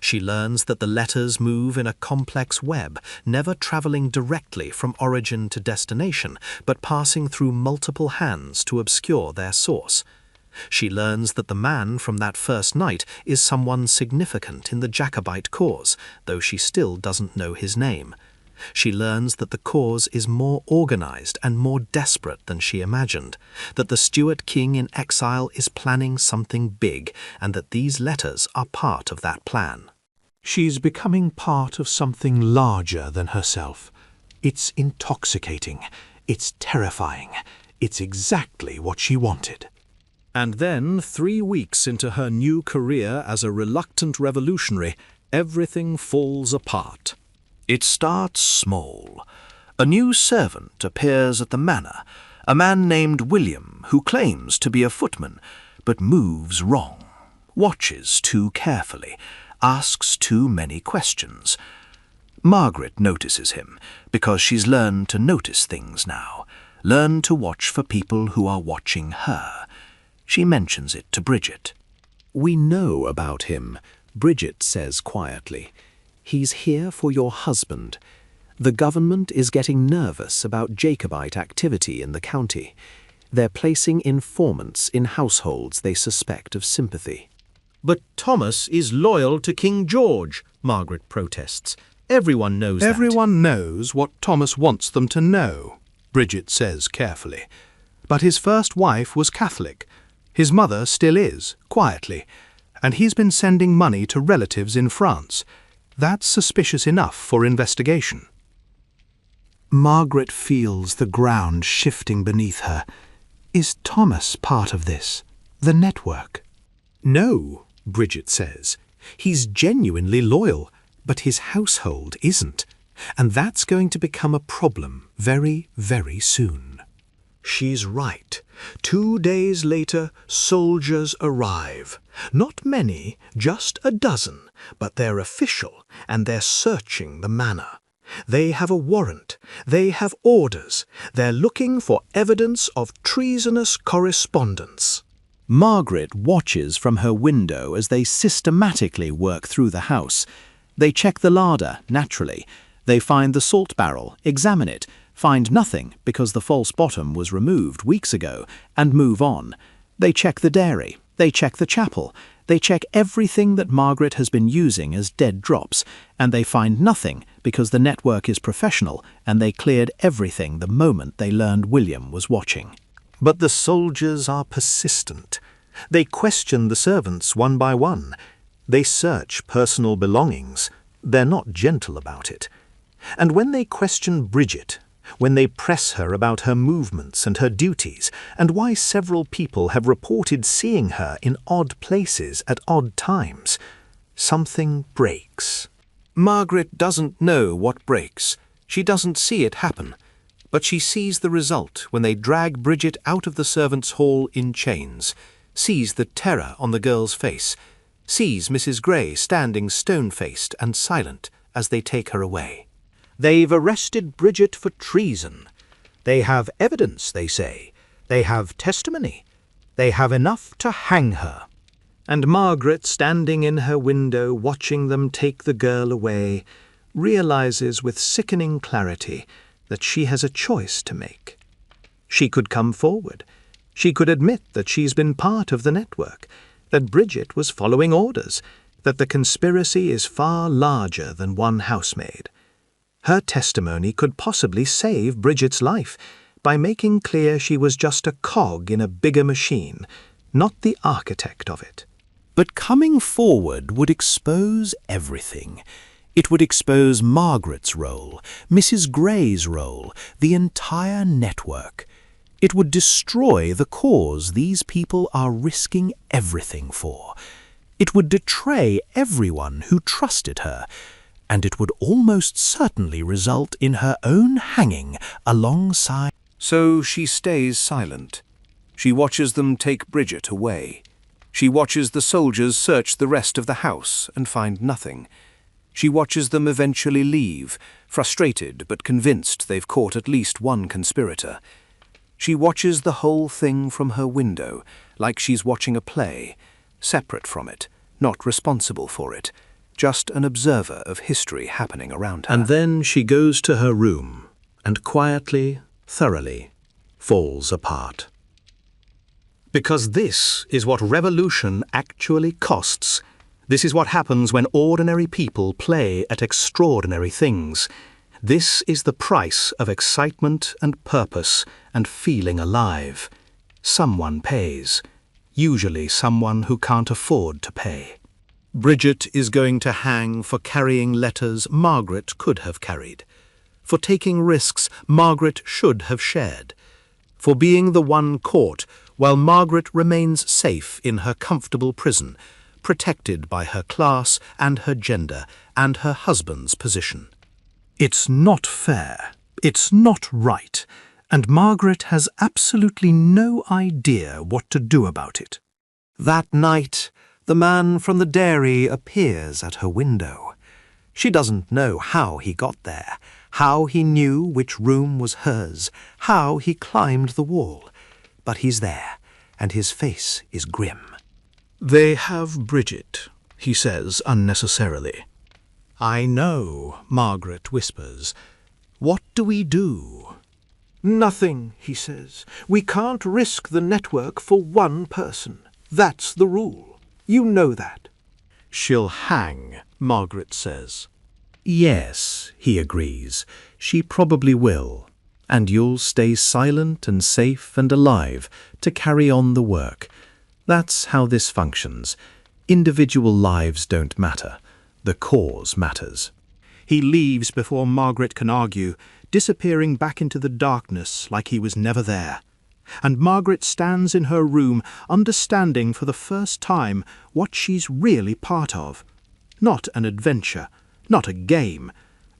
She learns that the letters move in a complex web, never traveling directly from origin to destination, but passing through multiple hands to obscure their source. She learns that the man from that first night is someone significant in the Jacobite cause, though she still doesn't know his name. She learns that the cause is more organized and more desperate than she imagined, that the Stuart king in exile is planning something big, and that these letters are part of that plan. She's becoming part of something larger than herself. It's intoxicating. It's terrifying. It's exactly what she wanted. And then, 3 weeks into her new career as a reluctant revolutionary, everything falls apart. It starts small. A new servant appears at the manor, A man named William who claims to be a footman, but moves wrong, watches too carefully, asks too many questions. Margaret notices him because she's learned to notice things now, learned to watch for people who are watching her. She mentions it to Bridget. "We know about him," Bridget says quietly. "He's here for your husband. The government is getting nervous about Jacobite activity in the county. They're placing informants in households they suspect of sympathy." "But Thomas is loyal to King George," Margaret protests. "Everyone knows that." Everyone knows what Thomas wants them to know, Bridget says carefully. But his first wife was Catholic. His mother still is, quietly. And he's been sending money to relatives in France. That's suspicious enough for investigation. Margaret feels the ground shifting beneath her. Is Thomas part of this? The network? "No," Bridget says. "He's genuinely loyal, but his household isn't. And that's going to become a problem very, very soon." She's right. 2 days later, soldiers arrive. Not many, just a dozen, but they're official and they're searching the manor. They have a warrant. They have orders. They're looking for evidence of treasonous correspondence. Margaret watches from her window as they systematically work through the house. They check the larder, naturally. They find the salt barrel, examine it, find nothing because the false bottom was removed weeks ago, and move on. They check the dairy. They check the chapel. They check everything that Margaret has been using as dead drops, and they find nothing because the network is professional and they cleared everything the moment they learned William was watching. But the soldiers are persistent. They question the servants one by one. They search personal belongings. They're not gentle about it. And when they question Bridget, when they press her about her movements and her duties, and why several people have reported seeing her in odd places at odd times, something breaks. Margaret doesn't know what breaks. She doesn't see it happen. But she sees the result when they drag Bridget out of the servants' hall in chains, sees the terror on the girl's face, sees Mrs. Gray standing stone-faced and silent as they take her away. They've arrested Bridget for treason. They have evidence, they say. They have testimony. They have enough to hang her. And Margaret, standing in her window watching them take the girl away, realizes with sickening clarity that she has a choice to make. She could come forward. She could admit that she's been part of the network, that Bridget was following orders, that the conspiracy is far larger than one housemaid. Her testimony could possibly save Bridget's life by making clear she was just a cog in a bigger machine, not the architect of it. But coming forward would expose everything. It would expose Margaret's role, Mrs. Gray's role, the entire network. It would destroy the cause these people are risking everything for. It would betray everyone who trusted her, and it would almost certainly result in her own hanging alongside. So she stays silent. She watches them take Bridget away. She watches the soldiers search the rest of the house and find nothing. She watches them eventually leave, frustrated but convinced they've caught at least one conspirator. She watches the whole thing from her window, like she's watching a play, separate from it, not responsible for it, just an observer of history happening around her. And then she goes to her room and quietly, thoroughly, falls apart. Because this is what revolution actually costs. This is what happens when ordinary people play at extraordinary things. This is the price of excitement and purpose and feeling alive. Someone pays, usually someone who can't afford to pay. Bridget is going to hang for carrying letters Margaret could have carried, for taking risks Margaret should have shared, for being the one caught while Margaret remains safe in her comfortable prison, protected by her class and her gender and her husband's position. It's not fair. It's not right. and Margaret has absolutely no idea what to do about it. That night, the man from the dairy appears at her window. She doesn't know how he got there, how he knew which room was hers, how he climbed the wall. But he's there, and his face is grim. They have Bridget, he says unnecessarily. I know, Margaret whispers. What do we do? Nothing, he says. We can't risk the network for one person. That's the rule. You know that. She'll hang, Margaret says. Yes, he agrees. She probably will. And you'll stay silent and safe and alive to carry on the work. That's how this functions. Individual lives don't matter. The cause matters. He leaves before Margaret can argue, disappearing back into the darkness like he was never there. And Margaret stands in her room, understanding for the first time what she's really part of. Not an adventure, not a game.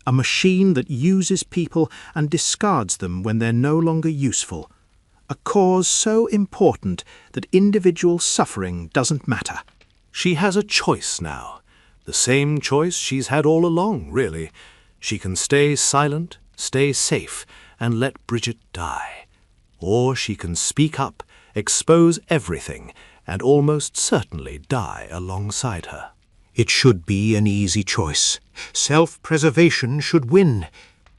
A machine that uses people and discards them when they're no longer useful. A cause so important that individual suffering doesn't matter. She has a choice now. The same choice she's had all along, really. She can stay silent, stay safe, and let Bridget die. Or she can speak up, expose everything, and almost certainly die alongside her. It should be an easy choice. Self-preservation should win.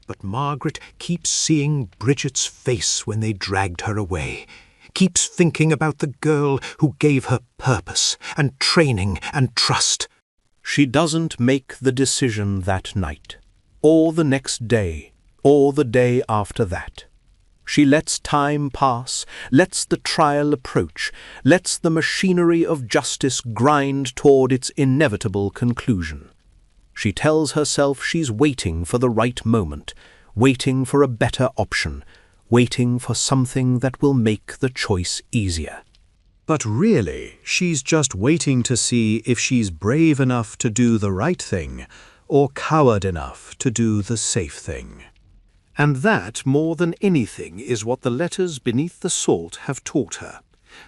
But Margaret keeps seeing Bridget's face when they dragged her away. Keeps thinking about the girl who gave her purpose and training and trust. She doesn't make the decision that night, or the next day, or the day after that. She lets time pass, lets the trial approach, lets the machinery of justice grind toward its inevitable conclusion. She tells herself she's waiting for the right moment, waiting for a better option, waiting for something that will make the choice easier. But really, she's just waiting to see if she's brave enough to do the right thing, or coward enough to do the safe thing. And that, more than anything, is what the letters beneath the salt have taught her.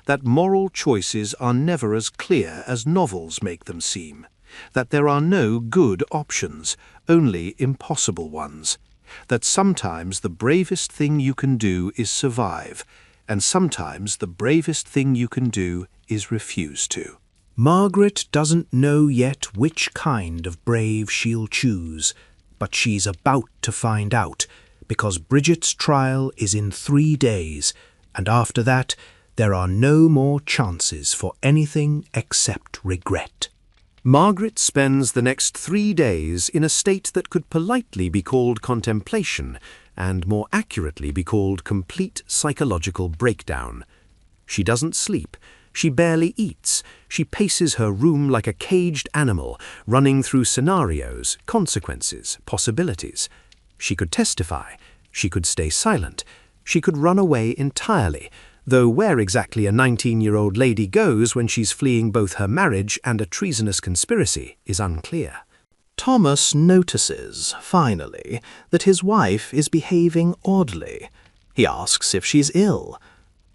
That moral choices are never as clear as novels make them seem. That there are no good options, only impossible ones. That sometimes the bravest thing you can do is survive, and sometimes the bravest thing you can do is refuse to. Margaret doesn't know yet which kind of brave she'll choose, but she's about to find out, because Bridget's trial is in 3 days, and after that there are no more chances for anything except regret. Margaret spends the next 3 days in a state that could politely be called contemplation, and more accurately be called complete psychological breakdown. She doesn't sleep. She barely eats. She paces her room like a caged animal, running through scenarios, consequences, possibilities. She could testify. She could stay silent. She could run away entirely, though where exactly a 19-year-old lady goes when she's fleeing both her marriage and a treasonous conspiracy is unclear. Thomas notices, finally, that his wife is behaving oddly. He asks if she's ill.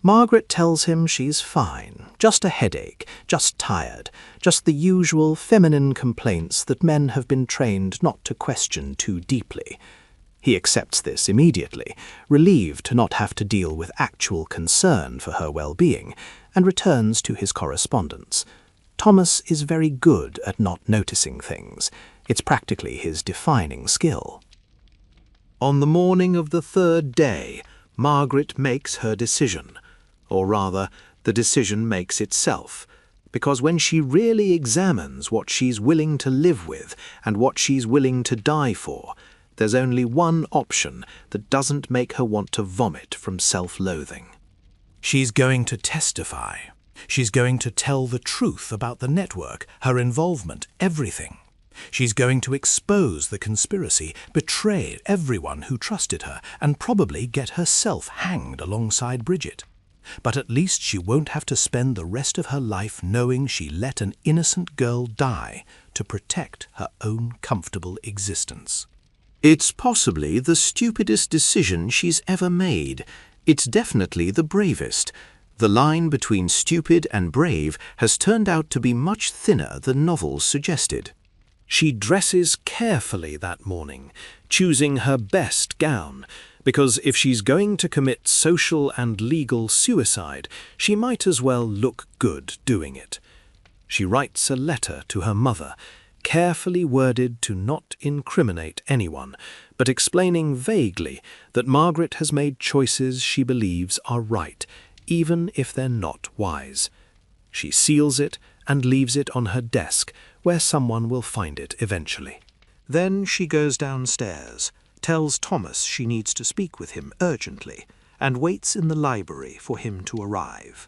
Margaret tells him she's fine, just a headache, just tired, just the usual feminine complaints that men have been trained not to question too deeply. He accepts this immediately, relieved to not have to deal with actual concern for her well-being, and returns to his correspondence. Thomas is very good at not noticing things. It's practically his defining skill. On the morning of the 3rd day, Margaret makes her decision. Or rather, the decision makes itself. Because when she really examines what she's willing to live with and what she's willing to die for, there's only one option that doesn't make her want to vomit from self-loathing. She's going to testify. She's going to tell the truth about the network, her involvement, everything. She's going to expose the conspiracy, betray everyone who trusted her, and probably get herself hanged alongside Bridget. But at least she won't have to spend the rest of her life knowing she let an innocent girl die to protect her own comfortable existence. It's possibly the stupidest decision she's ever made. It's definitely the bravest. The line between stupid and brave has turned out to be much thinner than novels suggested. She dresses carefully that morning, choosing her best gown, because if she's going to commit social and legal suicide, she might as well look good doing it. She writes a letter to her mother, carefully worded to not incriminate anyone, but explaining vaguely that Margaret has made choices she believes are right, even if they're not wise. She seals it and leaves it on her desk, where someone will find it eventually. Then she goes downstairs, tells Thomas she needs to speak with him urgently, and waits in the library for him to arrive.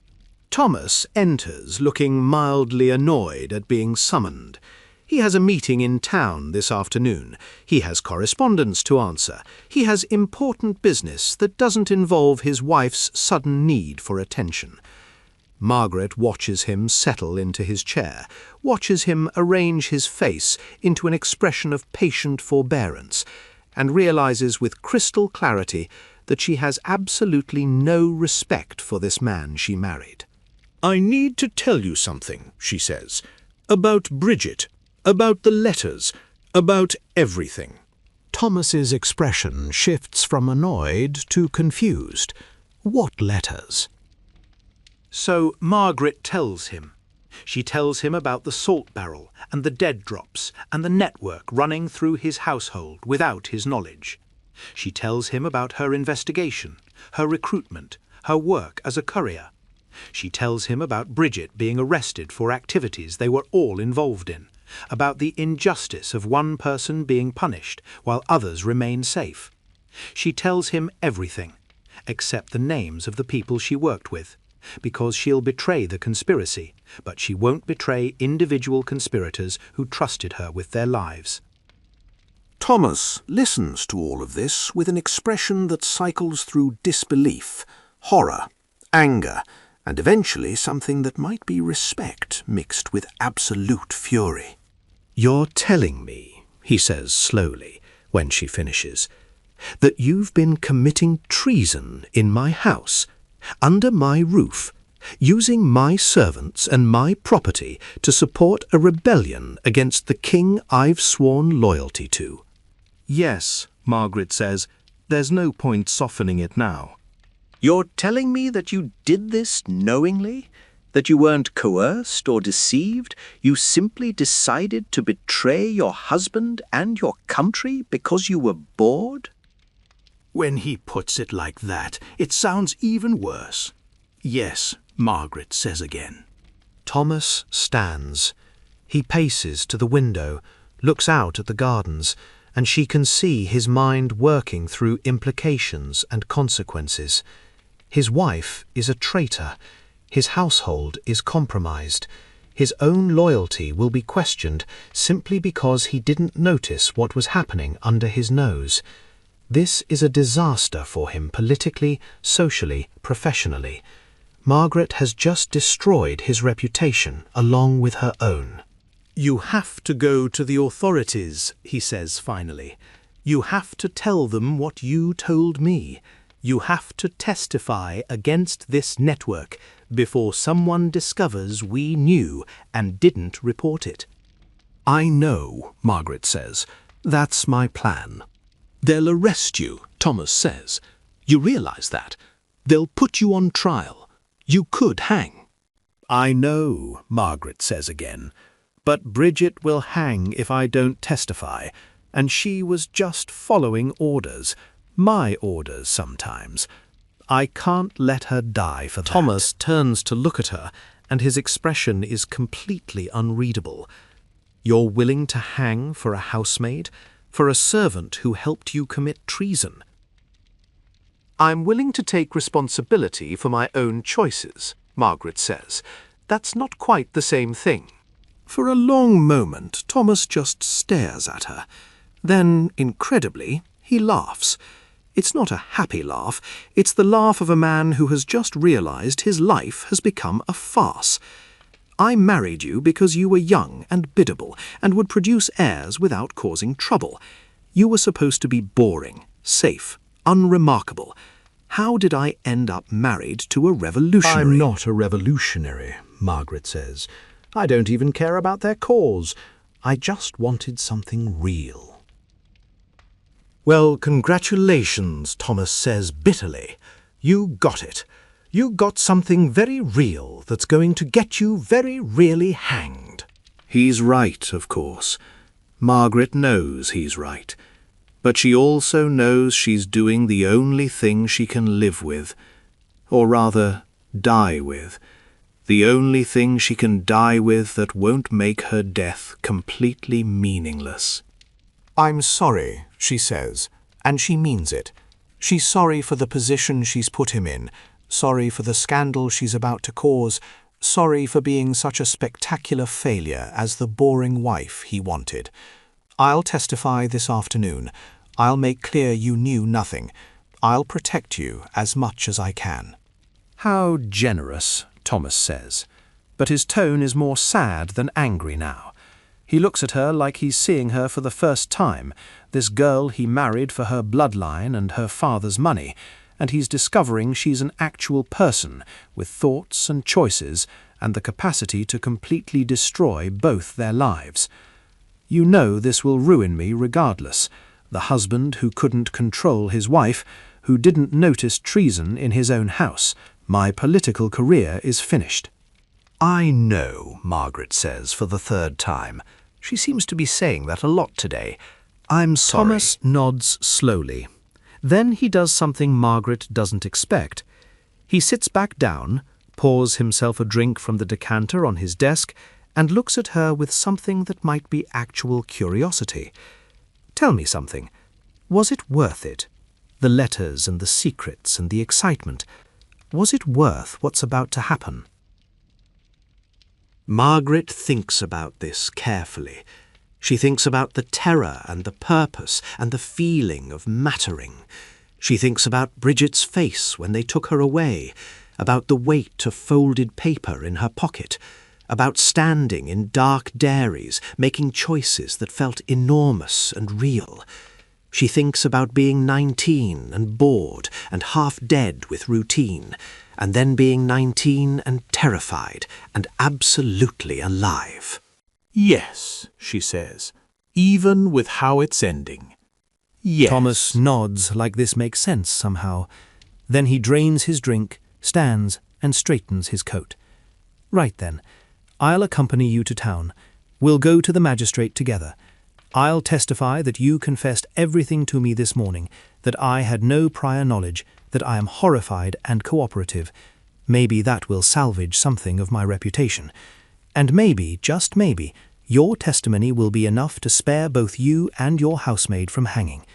Thomas enters looking mildly annoyed at being summoned. He has a meeting in town this afternoon. He has correspondence to answer. He has important business that doesn't involve his wife's sudden need for attention. Margaret watches him settle into his chair, watches him arrange his face into an expression of patient forbearance, and realizes with crystal clarity that she has absolutely no respect for this man she married. "I need to tell you something," she says, "about Bridget, about the letters, about everything." Thomas's expression shifts from annoyed to confused. What letters? So Margaret tells him. She tells him about the salt barrel and the dead drops and the network running through his household without his knowledge. She tells him about her investigation, her recruitment, her work as a courier. She tells him about Bridget being arrested for activities they were all involved in, about the injustice of one person being punished while others remain safe. She tells him everything, except the names of the people she worked with, because she'll betray the conspiracy, but she won't betray individual conspirators who trusted her with their lives. Thomas listens to all of this with an expression that cycles through disbelief, horror, anger, and eventually something that might be respect mixed with absolute fury. "You're telling me," he says slowly, when she finishes, "that you've been committing treason in my house, under my roof, using my servants and my property to support a rebellion against the king I've sworn loyalty to." Yes, Margaret says, there's no point softening it now. "You're telling me that you did this knowingly? That you weren't coerced or deceived? You simply decided to betray your husband and your country because you were bored?" When he puts it like that, it sounds even worse. "Yes," Margaret says again. Thomas stands. He paces to the window, looks out at the gardens, and she can see his mind working through implications and consequences. His wife is a traitor. His household is compromised. His own loyalty will be questioned simply because he didn't notice what was happening under his nose. This is a disaster for him politically, socially, professionally. Margaret has just destroyed his reputation along with her own. "You have to go to the authorities," he says finally. "You have to tell them what you told me. You have to testify against this network before someone discovers we knew and didn't report it." "I know," Margaret says. "That's my plan." "They'll arrest you," Thomas says. "You realize that? They'll put you on trial. You could hang." "I know," Margaret says again, "but Bridget will hang if I don't testify, and she was just following orders, my orders sometimes. I can't let her die for that." Thomas turns to look at her, and his expression is completely unreadable. "You're willing to hang for a housemaid? For a servant who helped you commit treason?" "I'm willing to take responsibility for my own choices," Margaret says. "That's not quite the same thing." For a long moment, Thomas just stares at her. Then, incredibly, he laughs. It's not a happy laugh. It's the laugh of a man who has just realized his life has become a farce. "I married you because you were young and biddable and would produce heirs without causing trouble. You were supposed to be boring, safe, unremarkable. How did I end up married to a revolutionary? I'm not a revolutionary, Margaret says. I don't even care about their cause. I just wanted something real. Well, congratulations, Thomas says bitterly. You got it. You got something very real that's going to get you very really hanged. He's right, of course. Margaret knows he's right. But she also knows she's doing the only thing she can live with, or rather, die with. The only thing she can die with that won't make her death completely meaningless. I'm sorry, she says, and she means it. She's sorry for the position she's put him in, sorry for the scandal she's about to cause, sorry for being such a spectacular failure as the boring wife he wanted. I'll testify this afternoon. I'll make clear you knew nothing. I'll protect you as much as I can. How generous, Thomas says. But his tone is more sad than angry now. He looks at her like he's seeing her for the first time, this girl he married for her bloodline and her father's money, and he's discovering she's an actual person with thoughts and choices and the capacity to completely destroy both their lives. You know this will ruin me regardless. The husband who couldn't control his wife, who didn't notice treason in his own house. My political career is finished. I know, Margaret says for the third time. She seems to be saying that a lot today. I'm sorry. Thomas nods slowly. Then he does something Margaret doesn't expect. He sits back down, pours himself a drink from the decanter on his desk, and looks at her with something that might be actual curiosity. Tell me something. Was it worth it? The letters and the secrets and the excitement. Was it worth what's about to happen? Margaret thinks about this carefully. She thinks about the terror and the purpose and the feeling of mattering. She thinks about Bridget's face when they took her away, about the weight of folded paper in her pocket, about standing in dark dairies, making choices that felt enormous and real. She thinks about being 19 and bored and half dead with routine, and then being 19 and terrified and absolutely alive. Yes, she says, even with how it's ending. Yes. Thomas nods like this makes sense somehow. Then he drains his drink, stands, and straightens his coat. Right then. I'll accompany you to town. We'll go to the magistrate together. I'll testify that you confessed everything to me this morning, that I had no prior knowledge, that I am horrified and cooperative. Maybe that will salvage something of my reputation. And maybe, just maybe, your testimony will be enough to spare both you and your housemaid from hanging.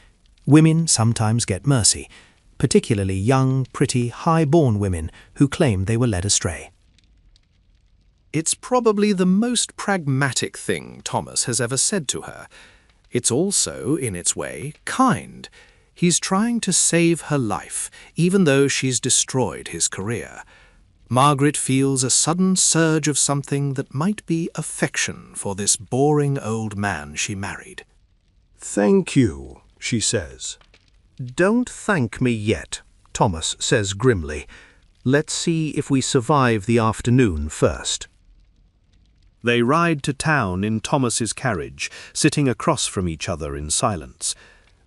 Women sometimes get mercy, particularly young, pretty, high-born women who claim they were led astray. It's probably the most pragmatic thing Thomas has ever said to her. It's also, in its way, kind. He's trying to save her life, even though she's destroyed his career. Margaret feels a sudden surge of something that might be affection for this boring old man she married. Thank you, she says. Don't thank me yet, Thomas says grimly. Let's see if we survive the afternoon first. They ride to town in Thomas's carriage, sitting across from each other in silence.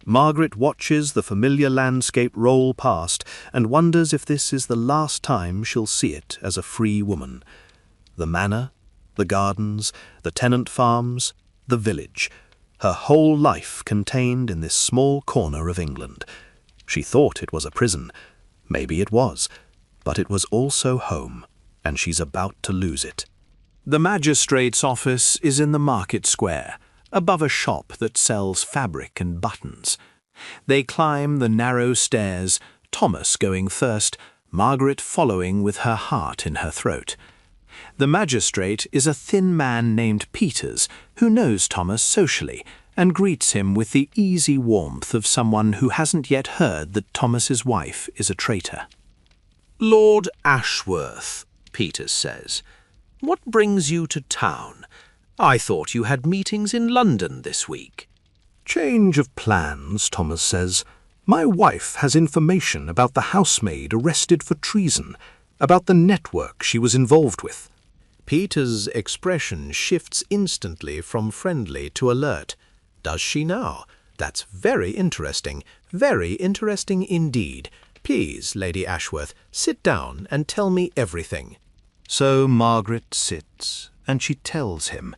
Margaret watches the familiar landscape roll past and wonders if this is the last time she'll see it as a free woman. The manor, the gardens, the tenant farms, the village, her whole life contained in this small corner of England. She thought it was a prison. Maybe it was, but it was also home, and she's about to lose it. The magistrate's office is in the market square, above a shop that sells fabric and buttons. They climb the narrow stairs, Thomas going first, Margaret following with her heart in her throat. The magistrate is a thin man named Peters, who knows Thomas socially and greets him with the easy warmth of someone who hasn't yet heard that Thomas's wife is a traitor. Lord Ashworth, Peters says, what brings you to town? I thought you had meetings in London this week. Change of plans, Thomas says. My wife has information about the housemaid arrested for treason, about the network she was involved with. Peter's expression shifts instantly from friendly to alert. Does she now? That's very interesting indeed. Please, Lady Ashworth, sit down and tell me everything. So Margaret sits, and she tells him.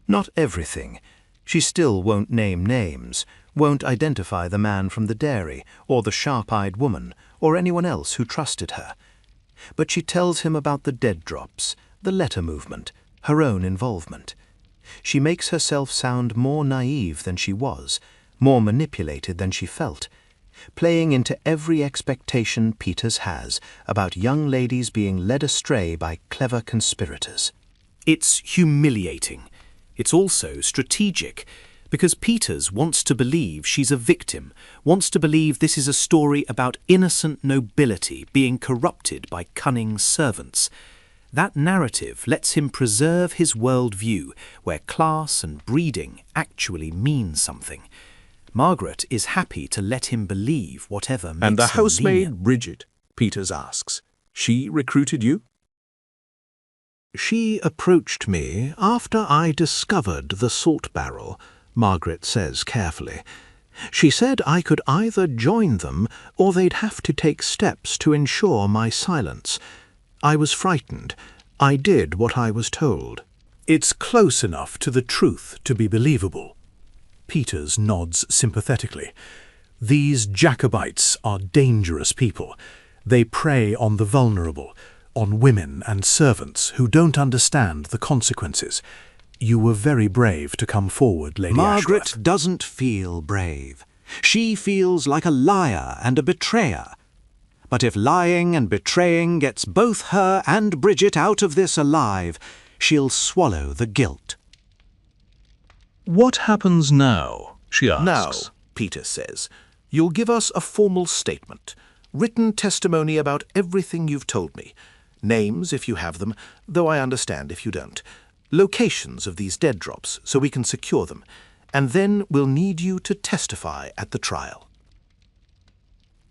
Not everything. She still won't name names, won't identify the man from the dairy, or the sharp-eyed woman, or anyone else who trusted her. But she tells him about the dead drops, the letter movement, her own involvement. She makes herself sound more naive than she was, more manipulated than she felt, playing into every expectation Peters has about young ladies being led astray by clever conspirators. It's humiliating. It's also strategic, because Peters wants to believe she's a victim, wants to believe this is a story about innocent nobility being corrupted by cunning servants. That narrative lets him preserve his worldview, where class and breeding actually mean something. Margaret is happy to let him believe whatever makes him And the housemaid lenient. Bridget, Peters asks, she recruited you? She approached me after I discovered the salt barrel, Margaret says carefully. She said I could either join them or they'd have to take steps to ensure my silence. I was frightened. I did what I was told. It's close enough to the truth to be believable. Peters nods sympathetically. These Jacobites are dangerous people. They prey on the vulnerable, on women and servants who don't understand the consequences. You were very brave to come forward, Lady Margaret Ashworth. doesn't feel brave. She feels like a liar and a betrayer. But if lying and betraying gets both her and Bridget out of this alive, she'll swallow the guilt. What happens now? She asks. Now, Peter says, you'll give us a formal statement, written testimony about everything you've told me. Names, if you have them, though I understand if you don't. Locations of these dead drops, so we can secure them. And then we'll need you to testify at the trial.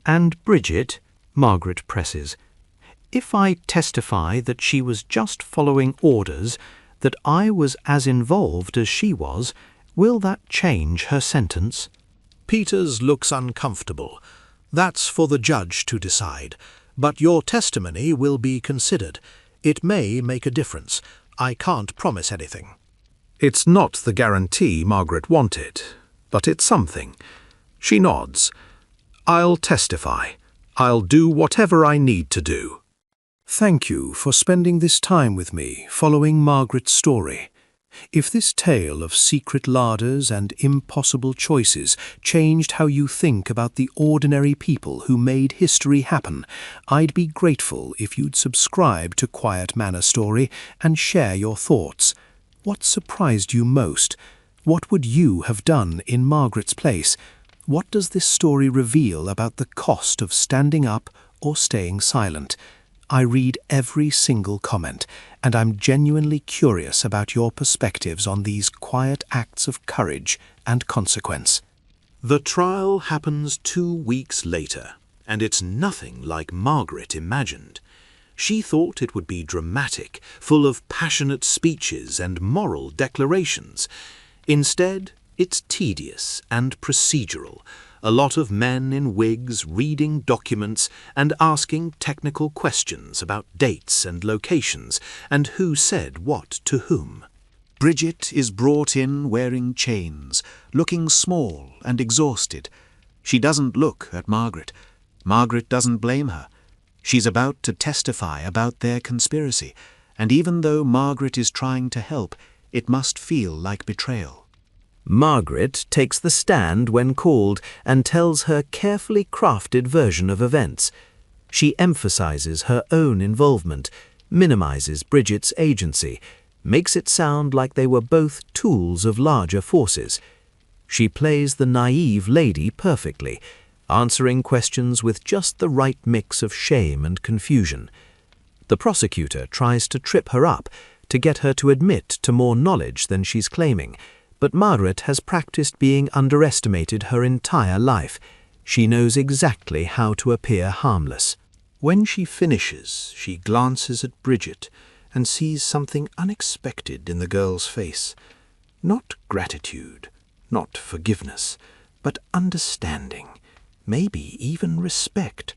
And Bridget, Margaret presses, if I testify that she was just following orders, that I was as involved as she was, will that change her sentence? Peters looks uncomfortable. That's for the judge to decide. But your testimony will be considered. It may make a difference. I can't promise anything. It's not the guarantee Margaret wanted, but it's something. She nods. I'll testify. I'll do whatever I need to do. Thank you for spending this time with me, following Margaret's story. If this tale of secret larders and impossible choices changed how you think about the ordinary people who made history happen, I'd be grateful if you'd subscribe to Quiet Manor Story and share your thoughts. What surprised you most? What would you have done in Margaret's place? What does this story reveal about the cost of standing up or staying silent? I read every single comment, and I'm genuinely curious about your perspectives on these quiet acts of courage and consequence. The trial happens 2 weeks later, and it's nothing like Margaret imagined. She thought it would be dramatic, full of passionate speeches and moral declarations. Instead, it's tedious and procedural. A lot of men in wigs reading documents and asking technical questions about dates and locations and who said what to whom. Bridget is brought in wearing chains, looking small and exhausted. She doesn't look at Margaret. Margaret doesn't blame her. She's about to testify about their conspiracy, and even though Margaret is trying to help, it must feel like betrayal. Margaret takes the stand when called and tells her carefully crafted version of events. She emphasizes her own involvement, minimizes Bridget's agency, makes it sound like they were both tools of larger forces. She plays the naive lady perfectly, answering questions with just the right mix of shame and confusion. The prosecutor tries to trip her up, to get her to admit to more knowledge than she's claiming, But Margaret has practiced being underestimated her entire life. She knows exactly how to appear harmless. When she finishes, she glances at Bridget and sees something unexpected in the girl's face. Not gratitude, not forgiveness, but understanding, maybe even respect.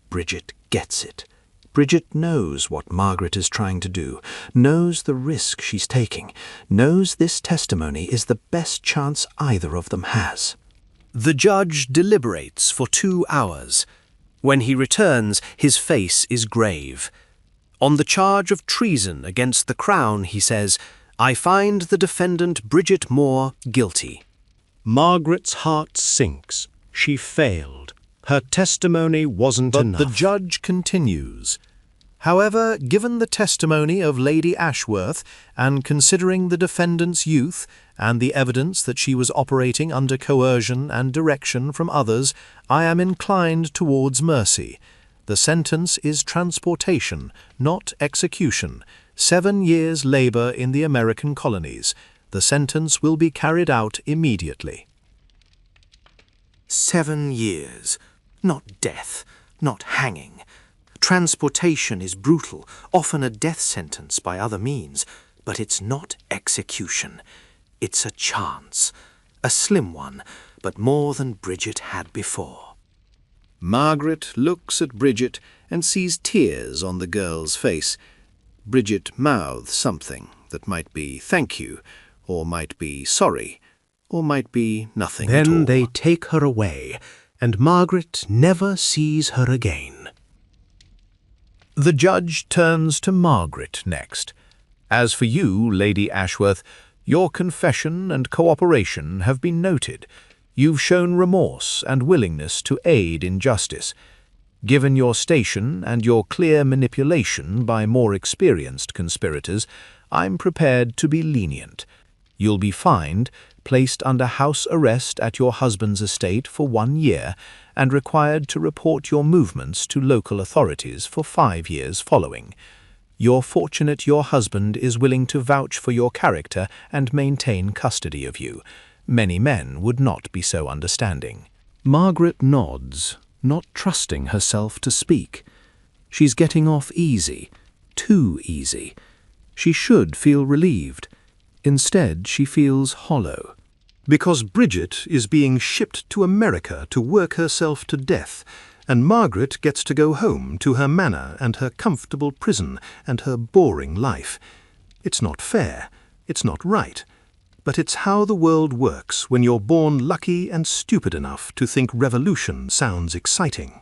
Bridget gets it. Bridget knows what Margaret is trying to do, knows the risk she's taking, knows this testimony is the best chance either of them has. The judge deliberates for 2 hours. When he returns, his face is grave. On the charge of treason against the Crown, he says, "I find the defendant Bridget Moore guilty." Margaret's heart sinks. She failed. Her testimony wasn't enough. But the judge continues. However, given the testimony of Lady Ashworth, and considering the defendant's youth, and the evidence that she was operating under coercion and direction from others, I am inclined towards mercy. The sentence is transportation, not execution. 7 years' labor in the American colonies. The sentence will be carried out immediately. 7 years. Not death, not hanging. Transportation is brutal, often a death sentence by other means, but it's not execution. It's a chance. A slim one, but more than Bridget had before. Margaret looks at Bridget and sees tears on the girl's face. Bridget mouths something that might be thank you, or might be sorry, or might be nothing at all. Then they take her away, and Margaret never sees her again. The judge turns to Margaret next. As for you, Lady Ashworth, your confession and cooperation have been noted. You've shown remorse and willingness to aid in justice. Given your station and your clear manipulation by more experienced conspirators, I'm prepared to be lenient. You'll be fined, placed under house arrest at your husband's estate for 1 year, and required to report your movements to local authorities for 5 years following. You're fortunate your husband is willing to vouch for your character and maintain custody of you. Many men would not be so understanding. Margaret nods, not trusting herself to speak. She's getting off easy, too easy. She should feel relieved. Instead, she feels hollow. Because Bridget is being shipped to America to work herself to death, and Margaret gets to go home to her manor and her comfortable prison and her boring life. It's not fair, it's not right, but it's how the world works when you're born lucky and stupid enough to think revolution sounds exciting.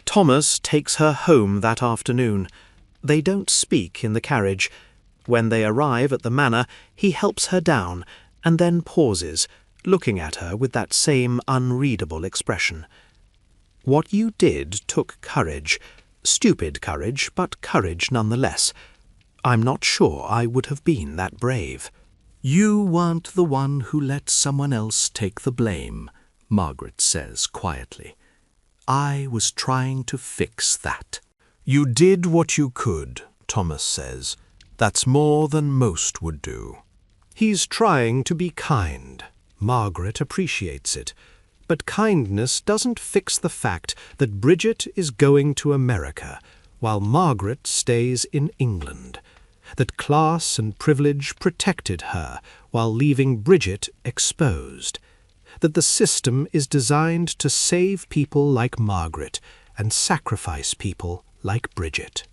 Thomas takes her home that afternoon. They don't speak in the carriage. When they arrive at the manor, he helps her down and then pauses, looking at her with that same unreadable expression. What you did took courage. Stupid courage, but courage nonetheless. I'm not sure I would have been that brave. You weren't the one who let someone else take the blame, Margaret says quietly. I was trying to fix that. You did what you could, Thomas says. That's more than most would do. He's trying to be kind. Margaret appreciates it. But kindness doesn't fix the fact that Bridget is going to America, while Margaret stays in England. That class and privilege protected her while leaving Bridget exposed. That the system is designed to save people like Margaret and sacrifice people like Bridget.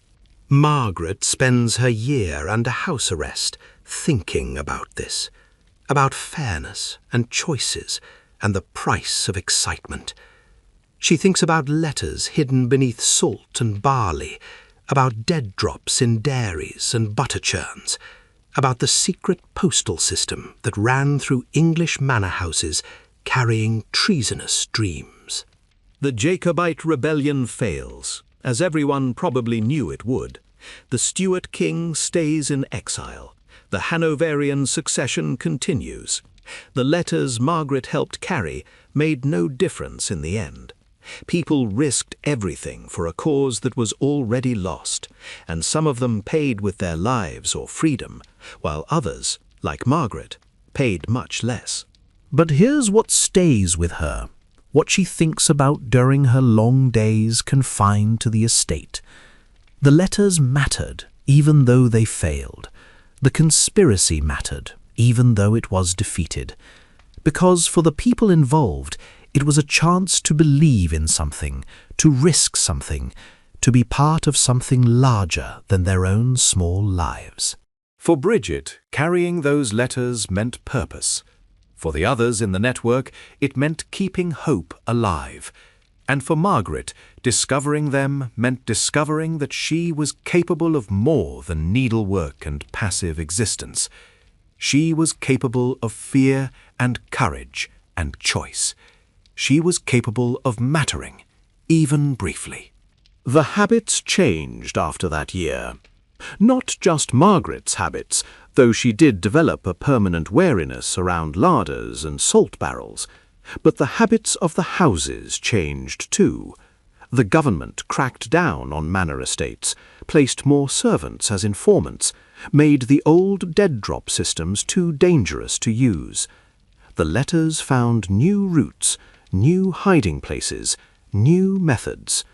Margaret spends her year under house arrest thinking about this, about fairness and choices and the price of excitement. She thinks about letters hidden beneath salt and barley, about dead drops in dairies and butter churns, about the secret postal system that ran through English manor houses carrying treasonous dreams. The Jacobite rebellion fails, as everyone probably knew it would. The Stuart king stays in exile. The Hanoverian succession continues. The letters Margaret helped carry made no difference in the end. People risked everything for a cause that was already lost, and some of them paid with their lives or freedom, while others, like Margaret, paid much less. But here's what stays with her, what she thinks about during her long days confined to the estate. The letters mattered, even though they failed. The conspiracy mattered, even though it was defeated. Because for the people involved, it was a chance to believe in something, to risk something, to be part of something larger than their own small lives. For Bridget, carrying those letters meant purpose. For the others in the network, it meant keeping hope alive. And for Margaret, discovering them meant discovering that she was capable of more than needlework and passive existence. She was capable of fear and courage and choice. She was capable of mattering, even briefly. The habits changed after that year. Not just Margaret's habits, though she did develop a permanent wariness around larders and salt barrels. But the habits of the houses changed too. The government cracked down on manor estates, placed more servants as informants, made the old dead-drop systems too dangerous to use. The letters found new routes, new hiding places, new methods.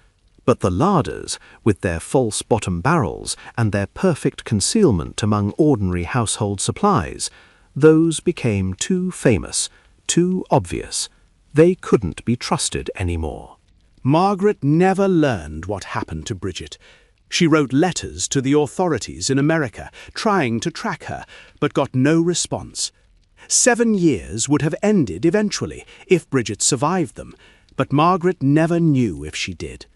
But the larders, with their false bottom barrels and their perfect concealment among ordinary household supplies, those became too famous, too obvious. They couldn't be trusted anymore. Margaret never learned what happened to Bridget. She wrote letters to the authorities in America, trying to track her, but got no response. 7 years would have ended eventually, if Bridget survived them, but Margaret never knew if she did.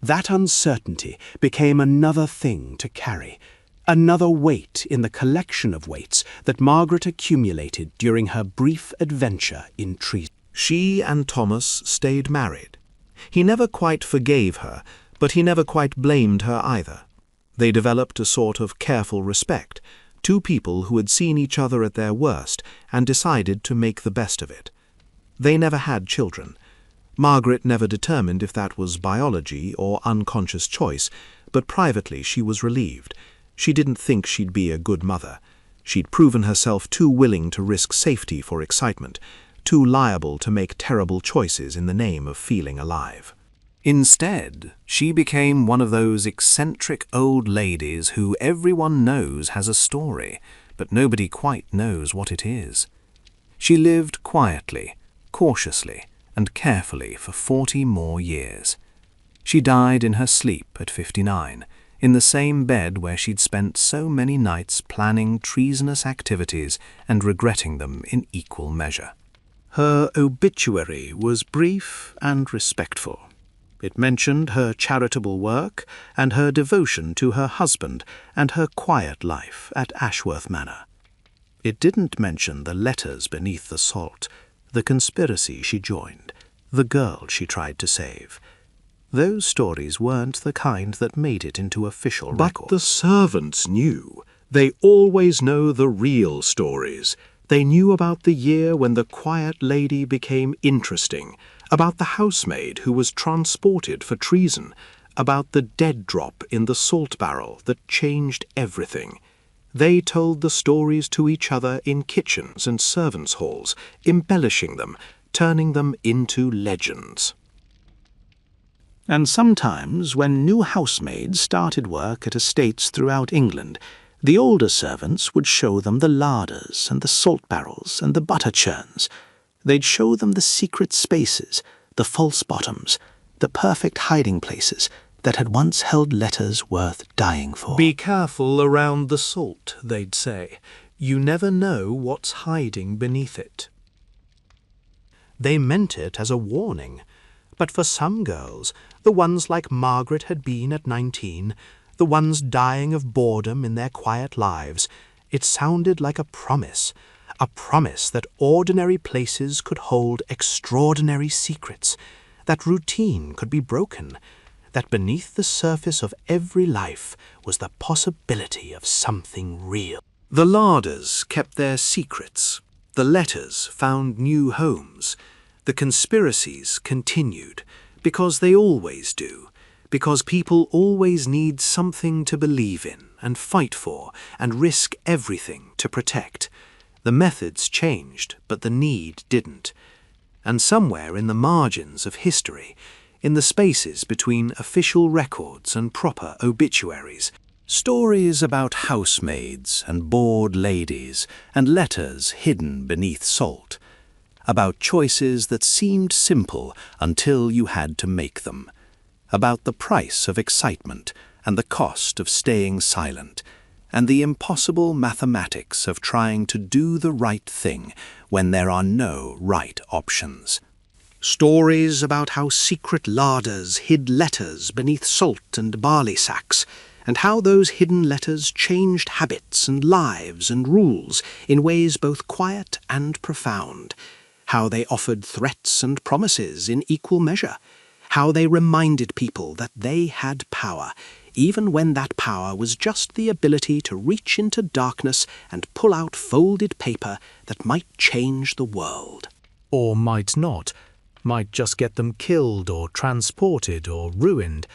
That uncertainty became another thing to carry, another weight in the collection of weights that Margaret accumulated during her brief adventure in treason. She and Thomas stayed married. He never quite forgave her, but he never quite blamed her either. They developed a sort of careful respect, two people who had seen each other at their worst and decided to make the best of it. They never had children. Margaret never determined if that was biology or unconscious choice, but privately she was relieved. She didn't think she'd be a good mother. She'd proven herself too willing to risk safety for excitement, too liable to make terrible choices in the name of feeling alive. Instead, she became one of those eccentric old ladies who everyone knows has a story, but nobody quite knows what it is. She lived quietly, cautiously, and carefully for 40 more years. She died in her sleep at 59, in the same bed where she'd spent so many nights planning treasonous activities and regretting them in equal measure. Her obituary was brief and respectful. It mentioned her charitable work and her devotion to her husband and her quiet life at Ashworth Manor. It didn't mention the letters beneath the salt, the conspiracy she joined, the girl she tried to save. Those stories weren't the kind that made it into official record. But the servants knew. They always know the real stories. They knew about the year when the quiet lady became interesting, about the housemaid who was transported for treason, about the dead drop in the salt barrel that changed everything. They told the stories to each other in kitchens and servants' halls, embellishing them, turning them into legends. And sometimes, when new housemaids started work at estates throughout England, the older servants would show them the larders and the salt barrels and the butter churns. They'd show them the secret spaces, the false bottoms, the perfect hiding places that had once held letters worth dying for. "Be careful around the salt," they'd say. "You never know what's hiding beneath it." They meant it as a warning. But for some girls, the ones like Margaret had been at 19, the ones dying of boredom in their quiet lives, it sounded like a promise that ordinary places could hold extraordinary secrets, that routine could be broken, that beneath the surface of every life was the possibility of something real. The Larders kept their secrets. The letters found new homes. The conspiracies continued, because they always do, because people always need something to believe in and fight for and risk everything to protect. The methods changed, but the need didn't. And somewhere in the margins of history, in the spaces between official records and proper obituaries, stories about housemaids and bored ladies and letters hidden beneath salt, about choices that seemed simple until you had to make them, about the price of excitement and the cost of staying silent, and the impossible mathematics of trying to do the right thing when there are no right options. Stories about how secret larders hid letters beneath salt and barley sacks, and how those hidden letters changed habits and lives and rules in ways both quiet and profound, how they offered threats and promises in equal measure, how they reminded people that they had power, even when that power was just the ability to reach into darkness and pull out folded paper that might change the world. Or might not, might just get them killed or transported or ruined,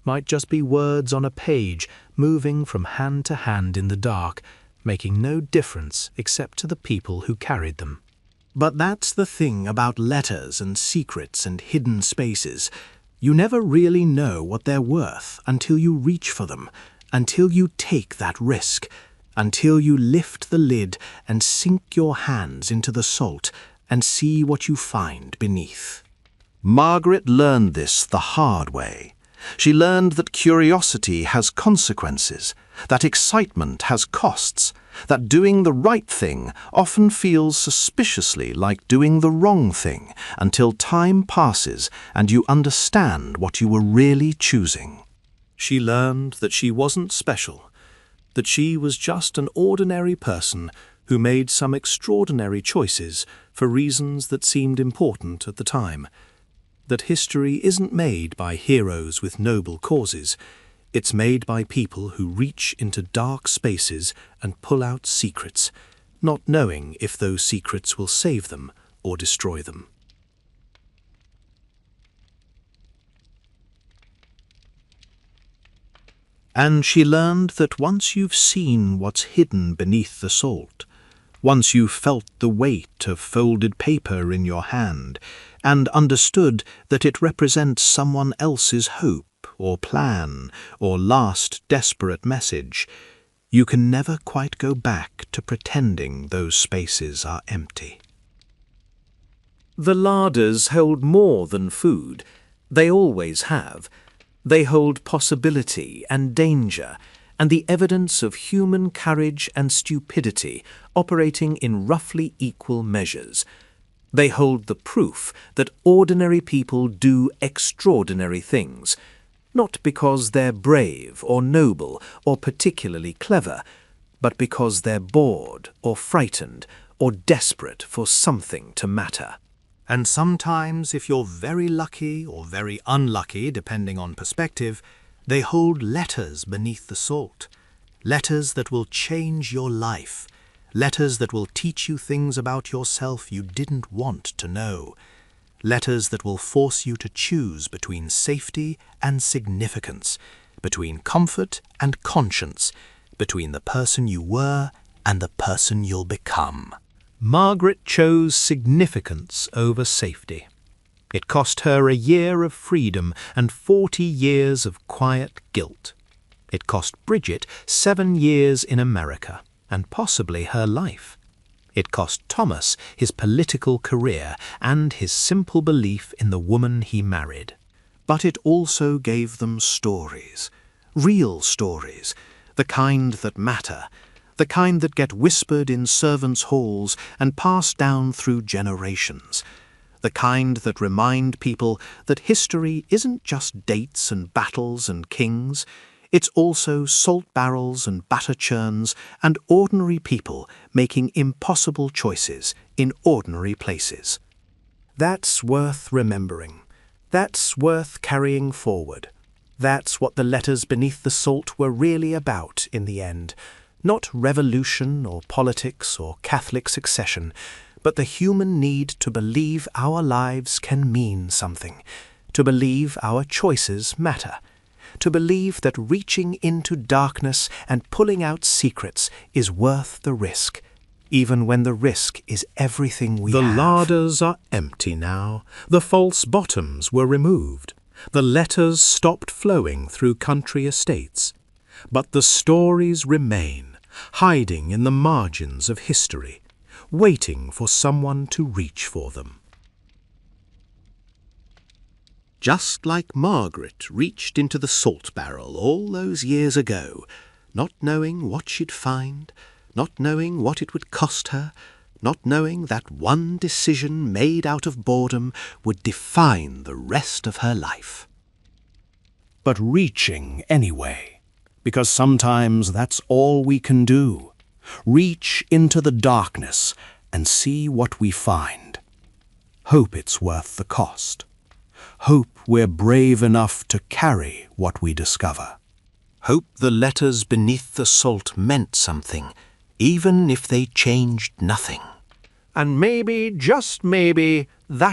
might just be words on a page moving from hand to hand in the dark, making no difference except to the people who carried them. But that's the thing about letters and secrets and hidden spaces. You never really know what they're worth until you reach for them, until you take that risk, until you lift the lid and sink your hands into the salt and see what you find beneath. Margaret learned this the hard way. She learned that curiosity has consequences, that excitement has costs, that doing the right thing often feels suspiciously like doing the wrong thing until time passes and you understand what you were really choosing. She learned that she wasn't special, that she was just an ordinary person who made some extraordinary choices for reasons that seemed important at the time, that history isn't made by heroes with noble causes. It's made by people who reach into dark spaces and pull out secrets, not knowing if those secrets will save them or destroy them. And she learned that once you've seen what's hidden beneath the salt, once you've felt the weight of folded paper in your hand, and understood that it represents someone else's hope or plan or last desperate message, you can never quite go back to pretending those spaces are empty. The larders hold more than food. They always have. They hold possibility and danger, and the evidence of human courage and stupidity operating in roughly equal measures. They hold the proof that ordinary people do extraordinary things, not because they're brave or noble or particularly clever, but because they're bored or frightened or desperate for something to matter. And sometimes, if you're very lucky or very unlucky, depending on perspective, they hold letters beneath the salt, letters that will change your life, letters that will teach you things about yourself you didn't want to know, letters that will force you to choose between safety and significance, between comfort and conscience, between the person you were and the person you'll become. Margaret chose significance over safety. It cost her a year of freedom and 40 years of quiet guilt. It cost Bridget 7 years in America, and possibly her life. It cost Thomas his political career and his simple belief in the woman he married. But it also gave them stories, real stories, the kind that matter, the kind that get whispered in servants' halls and passed down through generations, the kind that remind people that history isn't just dates and battles and kings. It's also salt barrels and batter churns and ordinary people making impossible choices in ordinary places. That's worth remembering. That's worth carrying forward. That's what the letters beneath the salt were really about in the end. Not revolution or politics or Catholic succession, but the human need to believe our lives can mean something, to believe our choices matter, to believe that reaching into darkness and pulling out secrets is worth the risk, even when the risk is everything we have. The larders are empty now. The false bottoms were removed. The letters stopped flowing through country estates. But the stories remain, hiding in the margins of history, waiting for someone to reach for them. Just like Margaret reached into the salt barrel all those years ago, not knowing what she'd find, not knowing what it would cost her, not knowing that one decision made out of boredom would define the rest of her life. But reaching anyway, because sometimes that's all we can do. Reach into the darkness and see what we find. Hope it's worth the cost. Hope we're brave enough to carry what we discover. Hope the letters beneath the salt meant something, even if they changed nothing. And maybe, just maybe, that